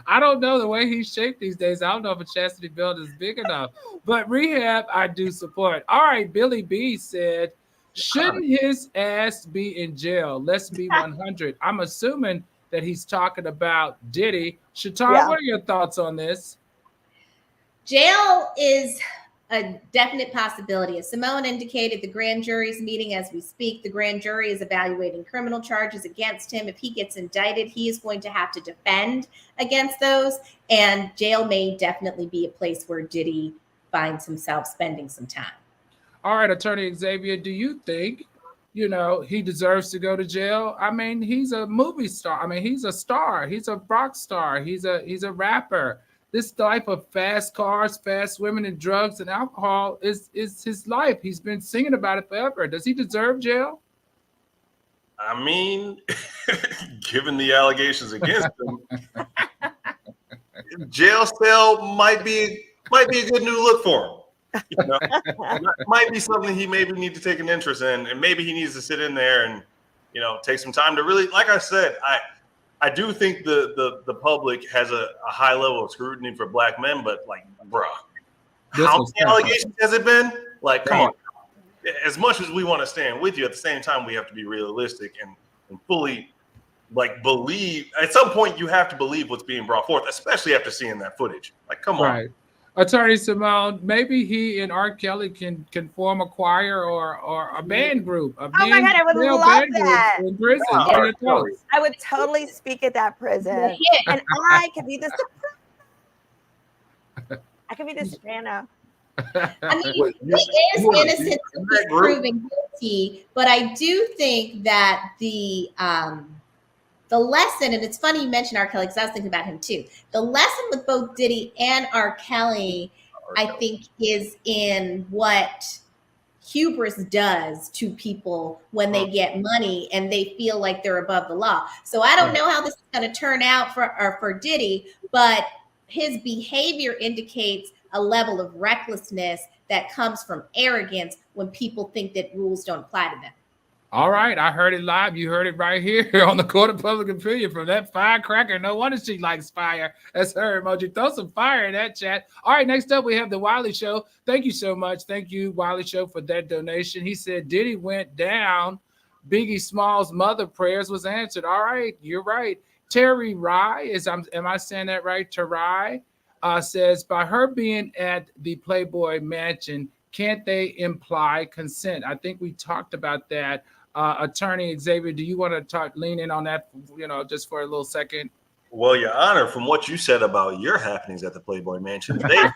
I don't know the way he's shaped these days. I don't know if a chastity belt is big enough, but rehab I do support. All right, Billy B said, shouldn't his ass be in jail? Let's be 100. I'm assuming that he's talking about Diddy. Chaton, what are your thoughts on this? Jail is a definite possibility. As Symone indicated, the grand jury's meeting as we speak. The grand jury is evaluating criminal charges against him. If he gets indicted, he is going to have to defend against those. And jail may definitely be a place where Diddy finds himself spending some time. All right, Attorney Xavier, do you think, he deserves to go to jail? I mean, he's a movie star. I mean, he's a star. He's a rock star. He's a rapper. This type of fast cars, fast women, and drugs and alcohol is his life. He's been singing about it forever. Does he deserve jail? I mean, given the allegations against him, jail cell might be a good new look for him. Might be something he maybe need to take an interest in, and maybe he needs to sit in there and take some time to really, like I said, I do think the public has a high level of scrutiny for black men, but like, bruh, how many allegations has it been? Like, come on. As much as we want to stand with you, at the same time, we have to be realistic and fully believe. At some point, you have to believe what's being brought forth, especially after seeing that footage. Like, come on. Right. Attorney Symone, maybe he and R. Kelly can form a choir or a band group. Oh my God, I would love that. In prison. I would totally speak at that prison. And I could be the soprano. I mean, he is innocent until proven guilty, but I do think that the lesson, and it's funny you mentioned R. Kelly because I was thinking about him too. The lesson with both Diddy and R. Kelly, I think, is in what hubris does to people when they get money and they feel like they're above the law. So I don't know how this is going to turn out for Diddy, but his behavior indicates a level of recklessness that comes from arrogance when people think that rules don't apply to them. All right, I heard it live. You heard it right here on the Court of Public Opinion from that firecracker. No wonder she likes fire. That's her emoji. Throw some fire in that chat. All right, next up we have the Wiley Show. Thank you so much. Thank you, Wiley Show, for that donation. He said Diddy went down. Biggie Small's mother prayers was answered. All right, you're right. Terry Rye, am I saying that right? Terry says, by her being at the Playboy mansion, can't they imply consent? I think we talked about that. Attorney Xavier, do you want to lean in on that, just for a little second? Well, Your Honor, from what you said about your happenings at the Playboy Mansion, I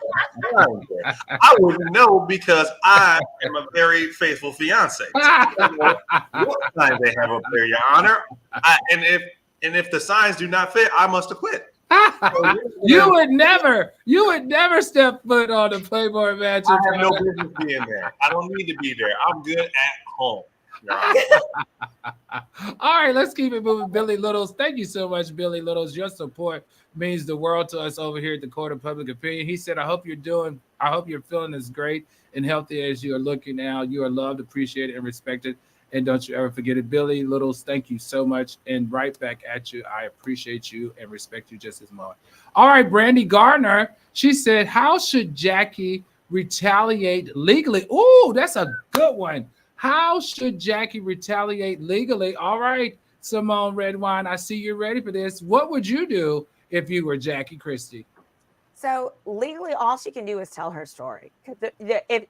wouldn't know because I am a very faithful fiance. What signs they have up there, Your Honor? And if the signs do not fit, I must acquit. You would never step foot on the Playboy Mansion. I have no business being there. I don't need to be there. I'm good at home. All right, let's keep it moving. Billy Littles, thank you so much, Billy Littles. Your support means the world to us over here at the Court of Public Opinion. He said, I hope you're feeling as great and healthy as you are looking now. You are loved, appreciated, and respected. And don't you ever forget it. Billy Littles, thank you so much. And right back at you. I appreciate you and respect you just as much. All right, Brandy Gardner, she said, how should Jackie retaliate legally? Ooh, that's a good one. How should Jackie retaliate legally? All right, Symone Redwine, I see you're ready for this. What would you do if you were Jackie Christie? So legally, all she can do is tell her story.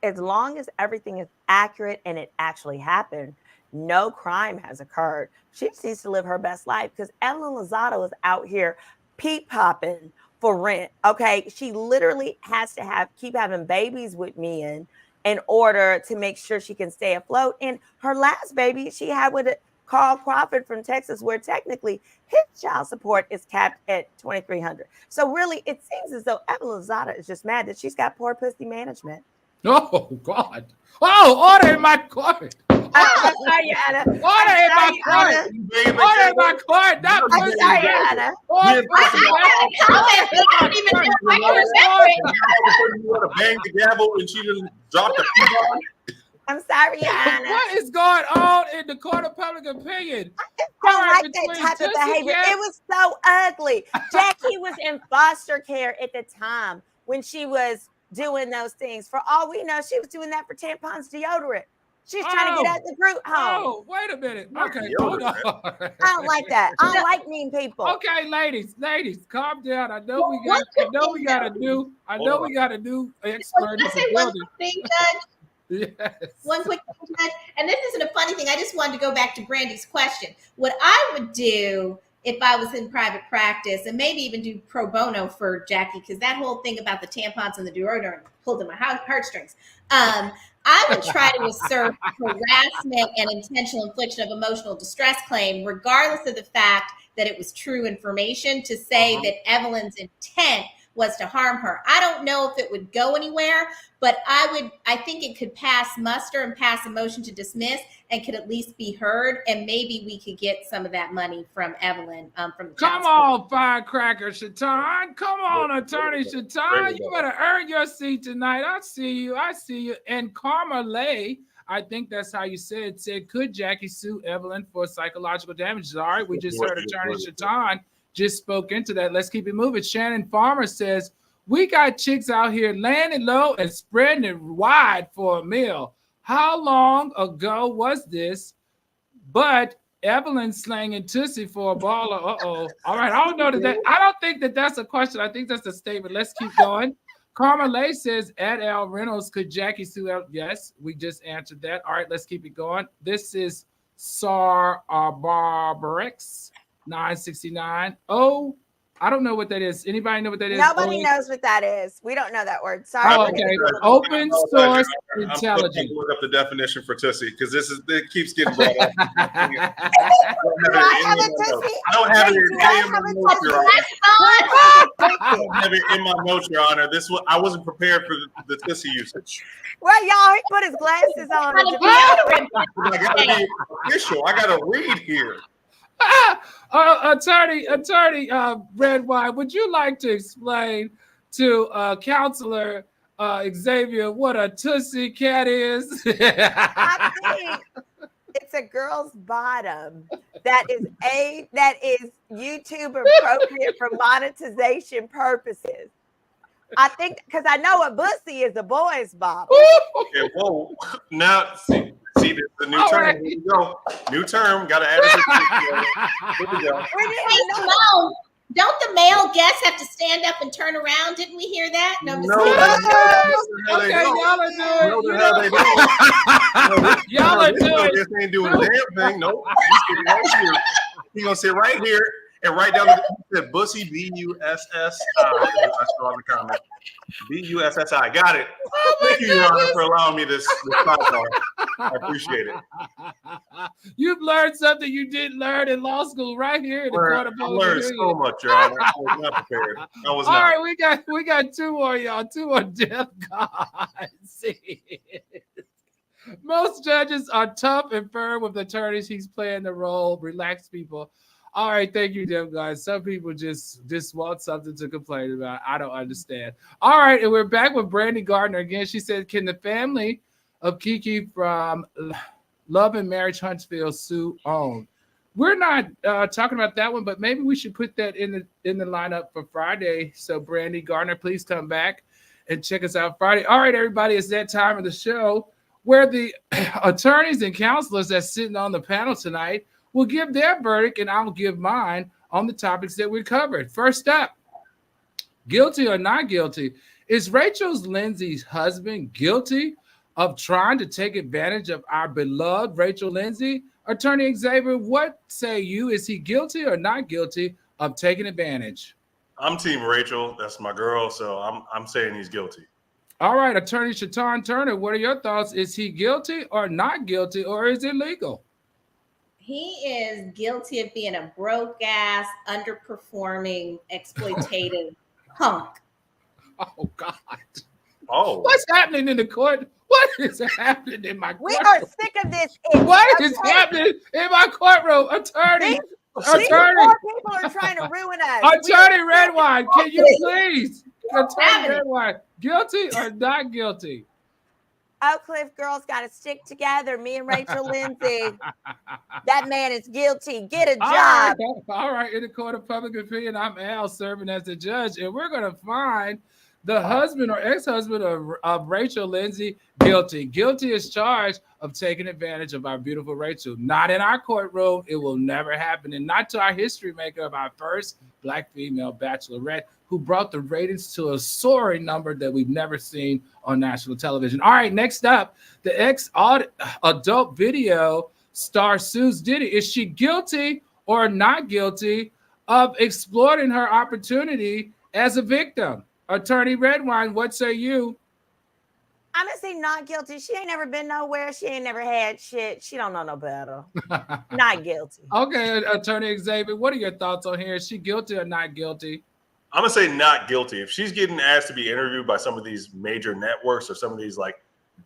As long as everything is accurate and it actually happened, no crime has occurred. She just needs to live her best life because Evelyn Lozado is out here peep popping for rent. Okay, she literally has to keep having babies with men in order to make sure she can stay afloat. And her last baby she had with Carl Crawford from Texas, where technically his child support is capped at $2,300. So really, it seems as though Evelyn Lozada is just mad that she's got poor pussy management. Oh God! Oh, order in my court. I'm sorry, Anna. Order in my court. Order in my court. I'm sorry, Anna. I don't even know if I can remember it. You want to bang the gavel and she just dropped the keyboard? I'm sorry, Anna. What is going on in the Court of Public Opinion? I don't like that type of behavior. It was so ugly. Jackie was in foster care at the time when she was doing those things. For all we know, she was doing that for tampons, deodorant. She's trying to get out the group home. Oh, wait a minute. Okay, hold on. I don't like that. I don't like mean people. Okay, ladies, calm down. I know we got a new expert in the building. Judge? Yes. One quick thing, Judge. And this isn't a funny thing. I just wanted to go back to Brandy's question. What I would do if I was in private practice, and maybe even do pro bono for Jackie, because that whole thing about the tampons and the deodorant pulled in my heartstrings. I would try to assert harassment and intentional infliction of emotional distress claim, regardless of the fact that it was true information, to say that Evelyn's intent was to harm her. I don't know if it would go anywhere, but I think it could pass muster and pass a motion to dismiss and could at least be heard. And maybe we could get some of that money from Evelyn. From the Come on, firecracker Shaitan. Come on, attorney Shaitan. You better earn your seat tonight. I see you. And Karma Lay, I think that's how you said, could Jackie sue Evelyn for psychological damages? All right, we just heard attorney Shaitan just spoke into that. Let's keep it moving. Shannon Farmer says, we got chicks out here landing low and spreading it wide for a meal. How long ago was this? But Evelyn slanging Tootsie for a baller. Uh-oh. All right, I don't think that's a question. I think that's a statement. Let's keep going. Karma Lay says, at Al Reynolds, could Jackie sue Al? Yes, we just answered that. All right, let's keep it going. This is Sar Barbarex 969. Oh, I don't know what that is. Anybody know what that is? Nobody knows what that is. We don't know that word. Sorry. Oh, okay. Open source intelligence. I'm look up the definition for Tootsie because it keeps getting brought up. I have a Tootsie? I don't have it in any of my notes, Your Honor. I don't have it in my notes, Your Honor. I wasn't prepared for the Tootsie usage. Well, y'all, he put his glasses on. I gotta be official. I gotta read here. Attorney Redwine, would you like to explain to Counselor Xavier what a Tootsie Cat is? I think it's a girl's bottom that is YouTube appropriate for monetization purposes. I think because I know a bussy is a boy's bottom. Okay, whoa. Now see this is the new term. Right. Here we go. New term. Got to add it. Here we go. Don't the male guests have to stand up and turn around? Didn't we hear that? No, I'm just No, kidding. Okay, y'all are doing. No, the hell they don't. Y'all are doing. This ain't doing a damn thing. Nope. He's gonna sit right here and write down the Bussy BUSSI. I saw the comment. BUSSI. Got it. Thank you, Your Honor, for allowing me this sidebar. I appreciate it. You've learned something you didn't learn in law school right here in the court of I learned public so much, Your Honor. I was not prepared. I was All not. right, we got two more, y'all. Two more deaf gods. Most judges are tough and firm with attorneys. He's playing the role. Relax, people. All right, thank you, deaf guys. Some people just want something to complain about. I don't understand. All right, and we're back with Brandy Gardner again. She said, "Can the family of Kiki from Love and Marriage Huntsville sue on?" We're not talking about that one, but maybe we should put that in the lineup for Friday. So, Brandy Gardner, please come back and check us out Friday. All right, everybody, it's that time of the show where the attorneys and counselors that's sitting on the panel tonight will give their verdict, and I'll give mine on the topics that we covered. First up, guilty or not guilty? Is Rachel's Lindsay's husband guilty of trying to take advantage of our beloved Rachel Lindsay? Attorney Xavier, what say you? Is he guilty or not guilty of taking advantage? I'm Team Rachel. That's my girl, so I'm saying he's guilty. All right, Attorney Shatan Turner, what are your thoughts? Is he guilty or not guilty, or is it legal? He is guilty of being a broke ass, underperforming, exploitative punk. Oh, God. Oh. What's happening in the court? What is happening in my We courtroom? are sick of this. What is happening in my courtroom? Attorney. These poor people are trying to ruin us. Attorney Redwine, can you please? Attorney Redwine, guilty or not guilty? Oak Cliff girls got to stick together. Me and Rachel Lindsay. That man is guilty. Get a job. All right. In the court of public opinion, I'm Al serving as the judge, and we're going to find the husband or ex-husband of Rachel Lindsay guilty. Guilty is charged of taking advantage of our beautiful Rachel. Not in our courtroom. It will never happen. And not to our history maker of our first Black female bachelorette, who brought the ratings to a soaring number that we've never seen on national television. All right, next up, the ex-adult video star sues Diddy. Is she guilty or not guilty of exploiting her opportunity as a victim? Attorney Redwine, what say you? I'm going to say not guilty. She ain't never been nowhere. She ain't never had shit. She don't know no better. Not guilty. Okay, Attorney Xavier, what are your thoughts on here? Is she guilty or not guilty? I'm gonna say not guilty. If she's getting asked to be interviewed by some of these major networks or some of these like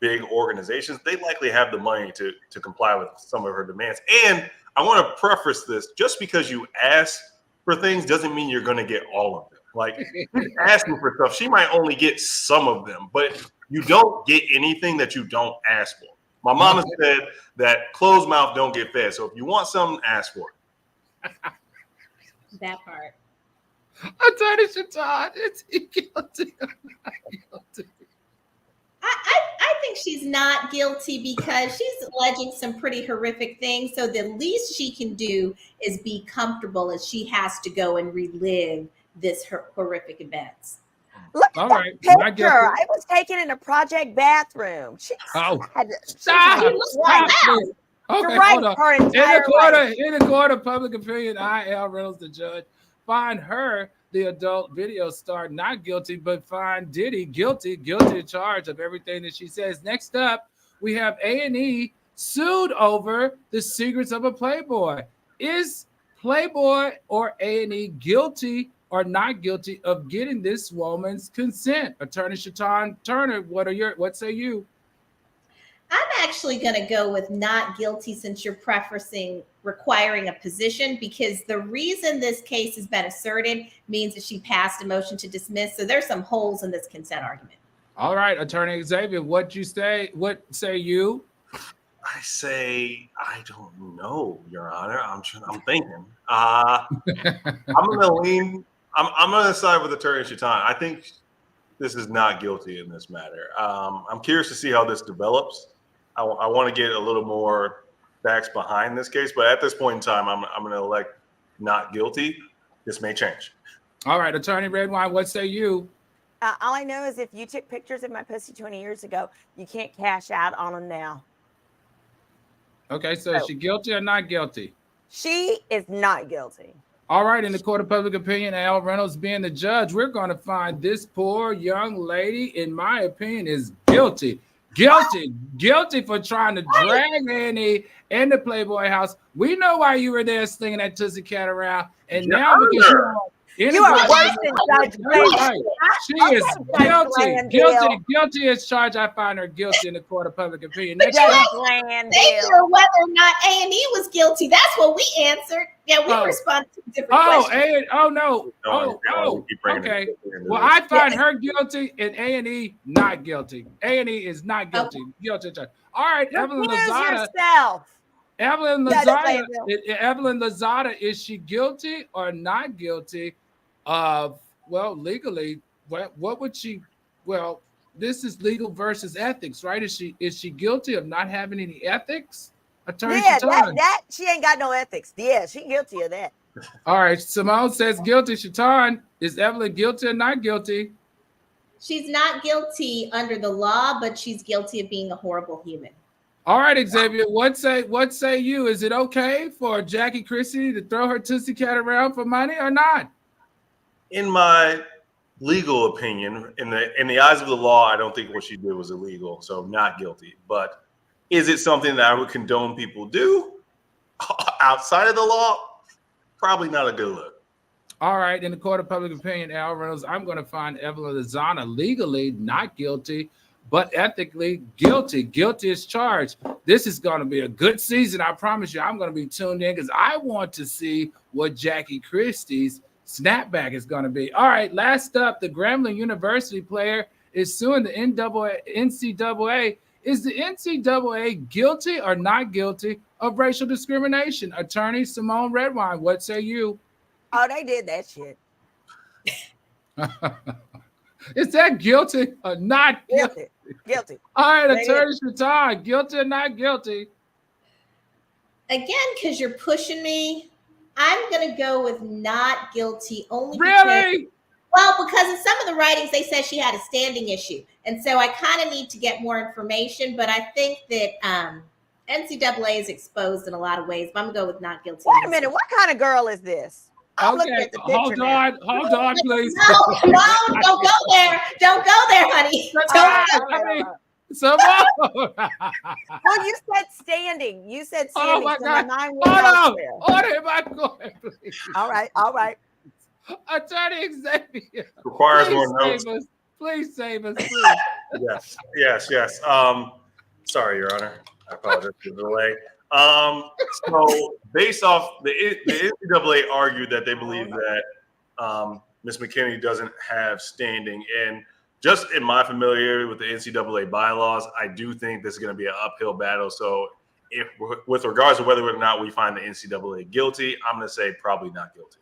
big organizations, they likely have the money to comply with some of her demands. And I want to preface this: just because you ask for things doesn't mean you're gonna get all of them. Like, asking for stuff, she might only get some of them, but you don't get anything that you don't ask for. My mama said that closed mouth don't get fed. So if you want something, ask for it. That part. Attorney Shatan, is he guilty or not guilty? I think she's not guilty because she's alleging some pretty horrific things. So the least she can do is be comfortable as she has to go and relive this horrific events. Look at All that right, not picture. guilty. I was taken in a project bathroom. She Oh, had stop. to Okay, write hold on. her entire life. In the court of public opinion, I, Al Reynolds, the judge, find her, the adult video star, not guilty, but find Diddy guilty of charge of everything that she says. Next up, we have A&E sued over the secrets of a Playboy. Is Playboy or A&E guilty or not guilty of getting this woman's consent? Attorney Shatan Turner, what say you? I'm actually going to go with not guilty since you're prefacing requiring a position, because the reason this case has been asserted means that she passed a motion to dismiss. So there's some holes in this consent argument. All right, Attorney Xavier, what say you? I say I don't know, Your Honor. I'm thinking. I'm gonna lean. I'm gonna side with Attorney Shatan. I think this is not guilty in this matter. I'm curious to see how this develops. I want to get a little more facts behind this case, but at this point in time, I'm going to elect not guilty. this may change. All right, Attorney Redwine, what say you? All I know is if you took pictures of my pussy 20 years ago, you can't cash out on them now. Okay, so is she guilty or not guilty? She is not guilty. All right, in the court of public opinion, Al Reynolds being the judge, we're going to find this poor young lady, in my opinion, is guilty. Guilty for trying to drag Annie in the Playboy house. We know why you were there slinging that Tootsie Cat around. And now because you are worse than Judge Right. She is guilty as charged. I find her guilty in the court of public opinion. They were whether or not A&E was guilty. That's what we answered. Yeah, we responded to different questions. Okay. Well, I find her guilty and A&E not guilty. A&E is not guilty. Guilty. All right, Evelyn Lozada. Evelyn Lozada, is she guilty or not guilty of, well, legally, what would she, well, this is legal versus ethics, right? Is she guilty of not having any ethics? Attorney that she ain't got no ethics. Yeah, she guilty of that. All right, Symone says guilty. Shaitan, is Evelyn guilty or not guilty? She's not guilty under the law, but she's guilty of being a horrible human. All right, Xavier, what say you? Is it okay for Jackie Christie to throw her Tootsie Cat around for money or not? In my legal opinion, in the eyes of the law, I don't think what she did was illegal, so not guilty. But is it something that I would condone people do outside of the law? Probably not a good look. All right, in the court of public opinion, Al Reynolds, I'm going to find Evelyn Lozada legally not guilty, but ethically guilty. Guilty as charged. This is going to be a good season. I promise you, I'm going to be tuned in because I want to see what Jackie Christie's snapback is going to be. All right, last up, the Grambling University player is suing the NCAA. Is the NCAA guilty or not guilty of racial discrimination? Attorney Symone Redwine, what say you? Oh, they did that shit. Is that guilty or not guilty? Guilty. All right, Attorney Shaitan, guilty or not guilty? Again, because you're pushing me, I'm going to go with not guilty only Really? Because in some of the writings, they said she had a standing issue. And so I kind of need to get more information. But I think that NCAA is exposed in a lot of ways. But I'm going to go with not guilty. Wait a minute. What kind of girl is this? I'm looking at the picture hold on, please. No, don't go there. Don't go there, honey. Well, you said standing. You said standing. Oh my God. Hold on. Please. All right. Attorney Xavier. Requires more notes. Please save us. Yes. Sorry, Your Honor. I apologize for the delay. So based off the NCAA argued that they believe that Ms. McKinney doesn't have standing, and just in my familiarity with the NCAA bylaws, I do think this is going to be an uphill battle. So if with regards to whether or not we find the NCAA guilty, I'm going to say probably not guilty.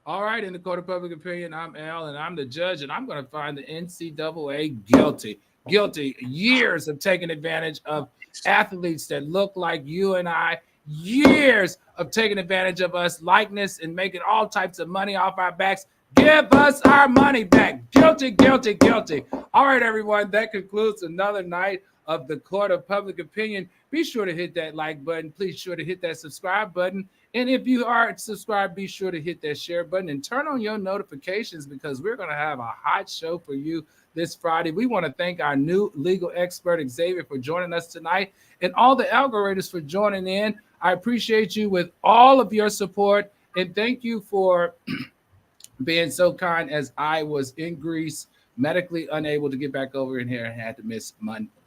All right, in the court of public opinion, I'm Al, and I'm the judge, and I'm going to find the NCAA guilty. Guilty. Years of taking advantage of athletes that look like you and I. Years of taking advantage of us likeness and making all types of money off our backs. Give us our money back. Guilty, guilty, guilty. All right, everyone, that concludes another night of the court of public opinion. Be sure to hit that like button. Please sure to hit that subscribe button. And if you are subscribed, be sure to hit that share button and turn on your notifications because we're going to have a hot show for you this Friday. We want to thank our new legal expert, Xavier, for joining us tonight and all the algorithms for joining in. I appreciate you with all of your support. And thank you for being so kind as I was in Greece, medically unable to get back over in here and had to miss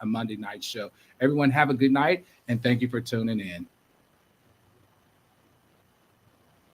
a Monday night show. Everyone have a good night, and thank you for tuning in.